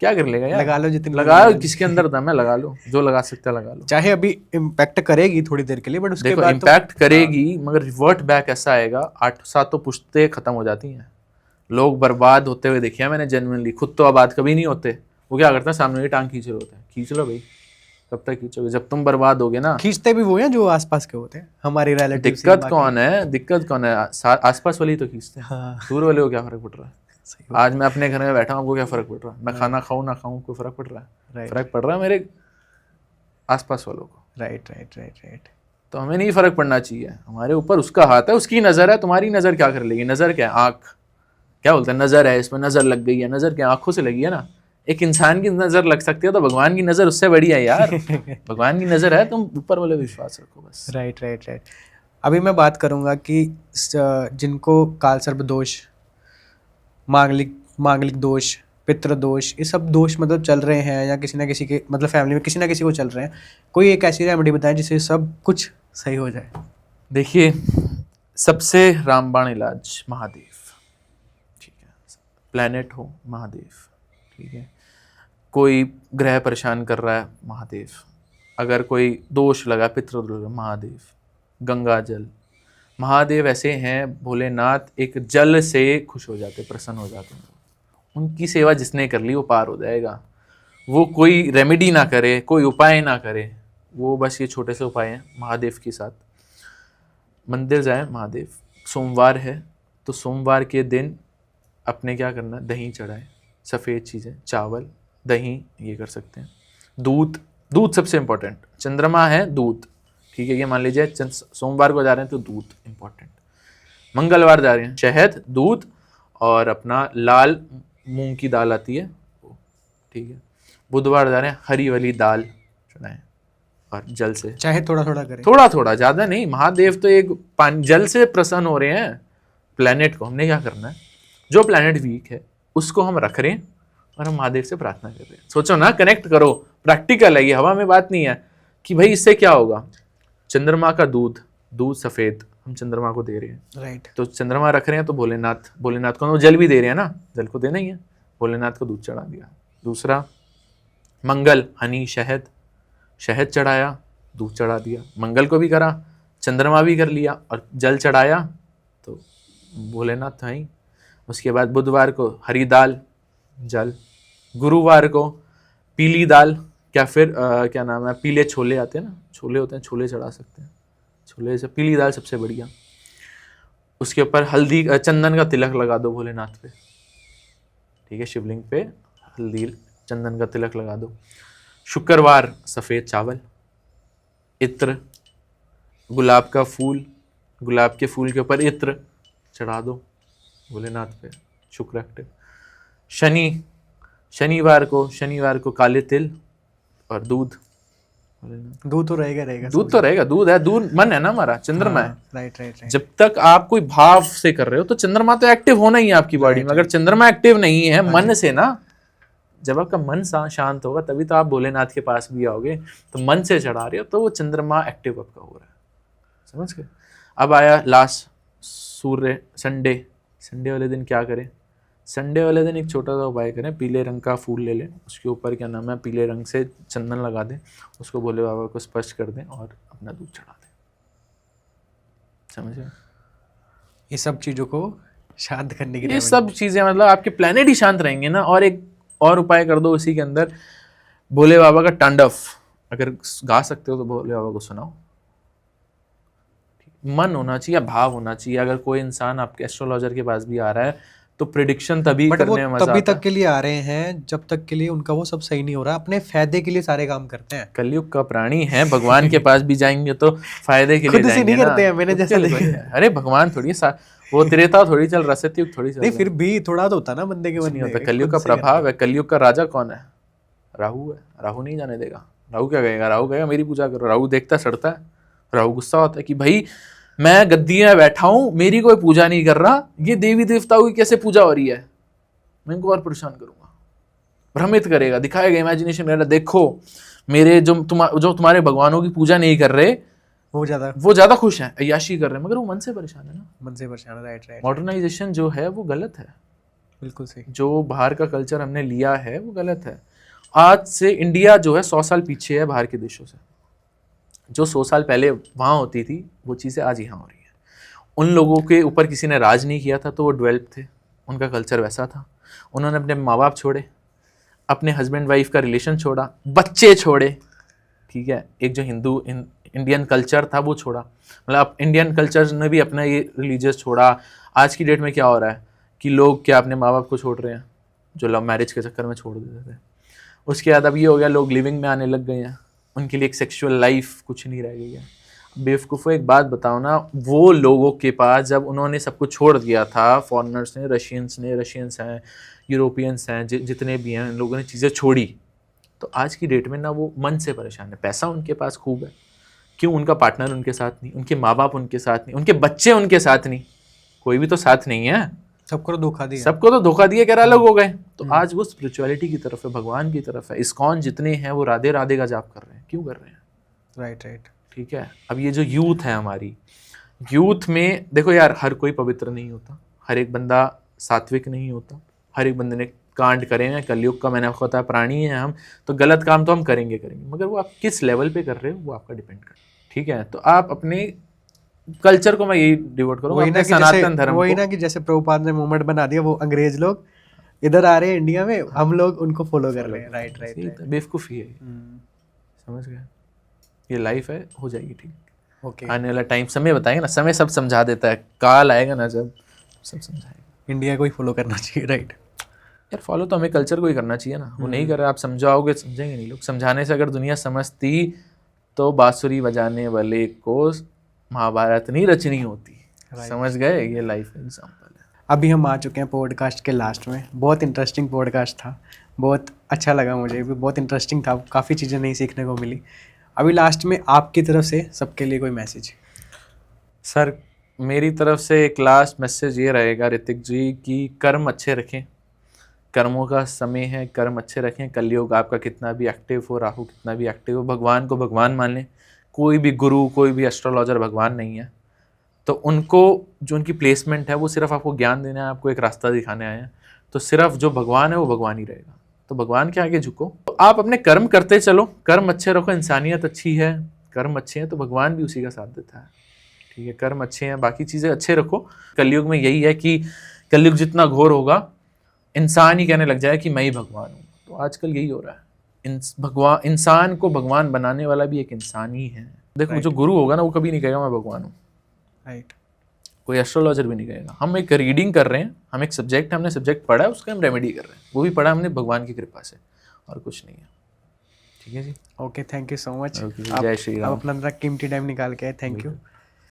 क्या कर लेगा यार, लगा लो जितनी लगा लो, किसके अंदर दम है लगा लो, जो लगा सकते हैं लगा लो। चाहे अभी इम्पैक्ट करेगी थोड़ी देर के लिए, बट उसके देखो बाद इम्पैक्ट करेगी, मगर रिवर्ट बैक ऐसा आएगा, 8-7 तो पुश्ते खत्म हो जाती हैं। लोग बर्बाद होते हुए देखे हैं मैंने जेन्युइनली, खुद तो आबाद कभी नहीं होते। वो क्या करते हैं, सामने की टांग खींच रहे होते हैं, खींच लो भाई, कब तक खींचोगे, जब तुम बर्बाद होगे ना। खींचते भी वो हैं जो आसपास के होते हैं, हमारे रिलेटिव। दिक्कत कौन है, दिक्कत कौन है, आसपास वाले ही तो खींचते हैं। हाँ, दूर वाले को क्या फर्क पड़ रहा है। आज मैं अपने घर में बैठा हूँ, आपको क्या फर्क पड़ रहा है, मैं खाना खाऊं ना खाऊं, कोई फर्क पड़ रहा है, फर्क पड़ रहा है मेरे आसपास वालों को। राइट। तो हमें नहीं फर्क पड़ना चाहिए, हमारे ऊपर उसका हाथ है, उसकी नजर है, तुम्हारी नजर क्या कर लेगी। नजर क्या है, आंख, क्या बोलते हैं, नजर है, इसमें नजर लग गई है, नजर क्या, आंखों से लगी है ना। एक इंसान की नजर लग सकती है, तो भगवान की नजर उससे बड़ी है यार। भगवान की नजर है, तुम ऊपर वाले विश्वास रखो बस। राइट। अभी मैं बात करूंगा कि जिनको कालसर्प दोष, मांगलिक दोष, पितृ दोष, ये सब दोष मतलब चल रहे हैं, या किसी ना किसी के मतलब फैमिली में किसी ना किसी को चल रहे हैं, कोई एक ऐसी रेमेडी बताएं जिससे सब कुछ सही हो जाए। देखिए, सबसे रामबाण इलाज महादेव, ठीक है, प्लेनेट हो महादेव, ठीक है, कोई ग्रह परेशान कर रहा है महादेव, अगर कोई दोष लगा पितृदोष महादेव, गंगा जल, महादेव ऐसे हैं भोलेनाथ, एक जल से खुश हो जाते, प्रसन्न हो जाते हैं। उनकी सेवा जिसने कर ली वो पार हो जाएगा। वो कोई रेमेडी ना करे, कोई उपाय ना करे, वो बस ये छोटे से उपाय हैं महादेव के साथ। मंदिर जाए महादेव, सोमवार है तो सोमवार के दिन अपने क्या करना, दही चढ़ाए, सफ़ेद चीज़ें, चावल, दही, ये कर सकते हैं। दूध सबसे इम्पोर्टेंट, चंद्रमा है दूध, ठीक है, ये मान लीजिए सोमवार को जा रहे हैं तो दूध इम्पोर्टेंट। मंगलवार जा रहे हैं, शहद, दूध और अपना लाल मूंग की दाल आती है वो, ठीक है। बुधवार जा रहे हैं, हरी वाली दाल चढ़ाएं और जल से, चाहे थोड़ा करें, थोड़ा, ज़्यादा नहीं। महादेव तो एक पानी जल से प्रसन्न हो रहे हैं। प्लेनेट को हमने क्या करना है, जो प्लेनेट वीक है उसको हम रख रहे हैं और हम महादेव से प्रार्थना कर रहे हैं। सोचो ना, कनेक्ट करो, प्रैक्टिकल है ये, हवा में बात नहीं है कि भाई इससे क्या होगा। चंद्रमा का दूध सफ़ेद हम चंद्रमा को दे रहे हैं, राइट, तो चंद्रमा रख रहे हैं तो भोलेनाथ को हम जल भी दे रहे हैं ना, जल को देना ही है, भोलेनाथ को दूध चढ़ा दिया। दूसरा मंगल, हनी, शहद चढ़ाया, दूध चढ़ा दिया, मंगल को भी करा, चंद्रमा भी कर लिया और जल चढ़ाया, तो भोलेनाथ था ही। उसके बाद बुधवार को हरी दाल, जल, गुरुवार को पीली दाल, क्या फिर क्या नाम है, पीले छोले आते हैं ना, छोले होते हैं, छोले चढ़ा सकते हैं, छोले से पीली दाल सबसे बढ़िया। उसके ऊपर हल्दी, चंदन का तिलक लगा दो भोलेनाथ पे, ठीक है, शिवलिंग पे हल्दी चंदन का तिलक लगा दो। शुक्रवार सफ़ेद चावल, इत्र, गुलाब का फूल, गुलाब के फूल के ऊपर इत्र चढ़ा दो भोलेनाथ पे, शुक्र एक्टिव। शनिवार को काले तिल और दूध तो रहेगा, दूध है, दूध मन है ना हमारा, चंद्रमा है। राइट। जब तक आप कोई भाव से कर रहे हो तो चंद्रमा तो एक्टिव होना ही है आपकी बॉडी में। अगर चंद्रमा एक्टिव नहीं है मन से ना, जब आपका मन शांत होगा तभी तो आप भोलेनाथ के पास भी आओगे। तो मन से चढ़ा रहे हो तो वो चंद्रमा एक्टिव आपका हो रहा है, समझ गए। अब आया लास्ट सूर्य, संडे वाले दिन क्या करें। संडे वाले दिन एक छोटा सा उपाय करें, पीले रंग का फूल ले लें, उसके ऊपर क्या नाम है, पीले रंग से चंदन लगा दें, उसको भोले बाबा को स्पर्श कर दें और अपना दूध चढ़ा दें, समझे। ये सब चीज़ों को शांत करने की, ये सब चीज़ें मतलब आपके प्लेनेट ही शांत रहेंगे ना। और एक और उपाय कर दो उसी के अंदर, भोले बाबा का तांडव अगर गा सकते हो तो भोले बाबा को सुनाओ। मन होना चाहिए, भाव होना चाहिए। अगर कोई इंसान आपके एस्ट्रोलॉजर के पास भी आ रहा है तो प्रिडिक्शन तभी बट वो करने में मजा तभी आता तक के लिए आ रहे हैं जब तक के लिए उनका वो सब सही नहीं हो रहा, अपने फायदे के लिए सारे काम करते हैं। कलयुग का प्राणी है, भगवान के पास भी जाएंगे तो फायदे के लिए खुद से जाएंगे नहीं ना। करते हैं, मैंने खुद के जैसा लिए देखा थोड़ी है। अरे भगवान थोड़ी वो त्रेता थोड़ी चल रहा, सतयुग थोड़ी चल नहीं, रहा फिर भी थोड़ा तो होता ना बंदे के कुछ मन नहीं में, होता। कलयुग खुद का से करते प्रभाव है। कलयुग का राजा कौन है? राहु है। राहु नहीं जाने देगा। राहु क्या कहेगा? राहु कहेगा मेरी पूजा करो। राहु देखता सड़ता है। राहु गुस्सा होता है कि भाई मैं गद्दी में बैठा हूं, मेरी कोई पूजा नहीं कर रहा, ये देवी देवताओं की कैसे पूजा हो रही है, मैं इनको और परेशान करूंगा। भ्रमित करेगा, दिखाएगा, इमेजिनेशन करेगा, देखो मेरे जो तुम्हारे भगवानों की पूजा नहीं कर रहे वो ज्यादा खुश हैं, अय्याशी कर रहे हैं, मगर वो मन से परेशान है ना। मन से परेशान है। राइट राइट, मॉडर्नाइजेशन जो है वो गलत है। बिल्कुल सही। जो बाहर का कल्चर हमने लिया है वो गलत है। आज से इंडिया जो है 100 साल पीछे है बाहर के देशों से। जो 100 साल पहले वहाँ होती थी वो चीज़ें आज यहाँ हो रही है। उन लोगों के ऊपर किसी ने राज नहीं किया था तो वो डेवलप थे, उनका कल्चर वैसा था। उन्होंने अपने माँ बाप छोड़े, अपने हस्बैंड वाइफ का रिलेशन छोड़ा, बच्चे छोड़े, ठीक है। एक जो इंडियन कल्चर था वो छोड़ा, मतलब इंडियन कल्चर ने भी अपना ये रिलीजियस छोड़ा। आज की डेट में क्या हो रहा है कि लोग क्या अपने माँ बाप को छोड़ रहे हैं, जो लव मैरिज के चक्कर में छोड़ देते थे। उसके बाद अब ये हो गया, लोग लिविंग में आने लग गए हैं, उनके लिए एक सेक्सुअल लाइफ कुछ नहीं रह गई है। बेवकूफ़ो एक बात बताओ ना, वो लोगों के पास जब उन्होंने सब कुछ छोड़ दिया था, फॉरेनर्स ने, रशियंस हैं, यूरोपियंस हैं, जितने भी हैं, इन लोगों ने चीज़ें छोड़ी, तो आज की डेट में ना वो मन से परेशान है। पैसा उनके पास खूब है, क्यों उनका पार्टनर उनके साथ नहीं, उनके माँ बाप उनके साथ नहीं, उनके बच्चे उनके साथ नहीं, कोई भी तो साथ नहीं है। सबको तो धोखा दिया कह रहा अलग हो गए। तो आज वो स्पिरिचुअलिटी की तरफ है, भगवान की तरफ है। इस्कॉन जितने हैं वो राधे राधे का जाप कर रहे हैं, क्यों कर रहे हैं? राइट राइट, ठीक है। अब ये जो यूथ है हमारी, यूथ में देखो यार, हर कोई पवित्र नहीं होता, हर एक बंदा सात्विक नहीं होता, हर एक बंदे ने कांड करे हैं। कलयुग का मैंने आपको बताया प्राणी है हम, तो गलत काम तो हम करेंगे, मगर वो आप किस लेवल पे कर रहे हो वो आपका डिपेंड करता है। ठीक है, तो आप अपने कल्चर को, मैं यही डिवोट करूँगा, अपने सनातन धर्म को। वही ना कि जैसे प्रभुपाद ने मूवमेंट बना दिया, वो अंग्रेज लोग इधर आ रहे हैं इंडिया में, हम लोग उनको फॉलो कर रहे हैं। राइट राइट, बेवकूफ़ी है, समझ गए? ये लाइफ है, हो जाएगी ठीक। ओके, आने वाला टाइम समय बताएगा ना, समय सब समझा देता है। काल आएगा ना जब सब समझाएगा। इंडिया को ही फॉलो करना चाहिए। राइट यार, फॉलो तो हमें कल्चर को ही करना चाहिए ना। वो नहीं कर रहे, आप समझाओगे, समझेंगे नहीं लोग। समझाने से अगर दुनिया समझती तो बांसुरी बजाने वाले को महाभारत नहीं रचनी होती। समझ गए? ये लाइफ का एग्जाम्पल है। अभी हम आ चुके हैं पॉडकास्ट के लास्ट में। बहुत इंटरेस्टिंग पॉडकास्ट था, बहुत अच्छा लगा मुझे भी, बहुत इंटरेस्टिंग था, काफ़ी चीज़ें नई सीखने को मिली। अभी लास्ट में आपकी तरफ से सबके लिए कोई मैसेज? सर, मेरी तरफ से एक लास्ट मैसेज ये रहेगा ऋतिक जी कि कर्म अच्छे रखें, कर्मों का समय है, कर्म अच्छे रखें। कलयुग आपका कितना भी एक्टिव हो, राहु कितना भी एक्टिव हो, भगवान को भगवान मान लें। कोई भी गुरु, कोई भी एस्ट्रोलॉजर भगवान नहीं है। तो उनको जो उनकी प्लेसमेंट है वो सिर्फ आपको ज्ञान देना है, आपको एक रास्ता दिखाने आए हैं। तो सिर्फ जो भगवान है वो भगवान ही रहेगा। तो भगवान के आगे झुको, तो आप अपने कर्म करते चलो, कर्म अच्छे रखो। इंसानियत अच्छी है, कर्म अच्छे हैं तो भगवान भी उसी का साथ देता है। ठीक है, कर्म अच्छे हैं, बाकी चीज़ें अच्छे रखो। कलयुग में यही है कि कलयुग जितना घोर होगा, इंसान ही कहने लग जाए कि मैं ही भगवान हूँ। तो आजकल यही हो रहा है। इंसान को भगवान बनाने वाला भी एक इंसान ही है। देखो, जो गुरु होगा ना वो कभी नहीं कहेगा मैं भगवान हूँ। राइट, कोई एस्ट्रोलॉजर भी नहीं कहेगा। हम एक रीडिंग कर रहे हैं, हम एक सब्जेक्ट, हमने सब्जेक्ट पढ़ा है, उसका हम रेमेडी कर रहे हैं। वो भी पढ़ा हमने भगवान की कृपा से, और कुछ नहीं है। ठीक है जी, okay, thank you so much. जय श्री राम। आप अपना कीमती टाइम निकाल के, थैंक यू।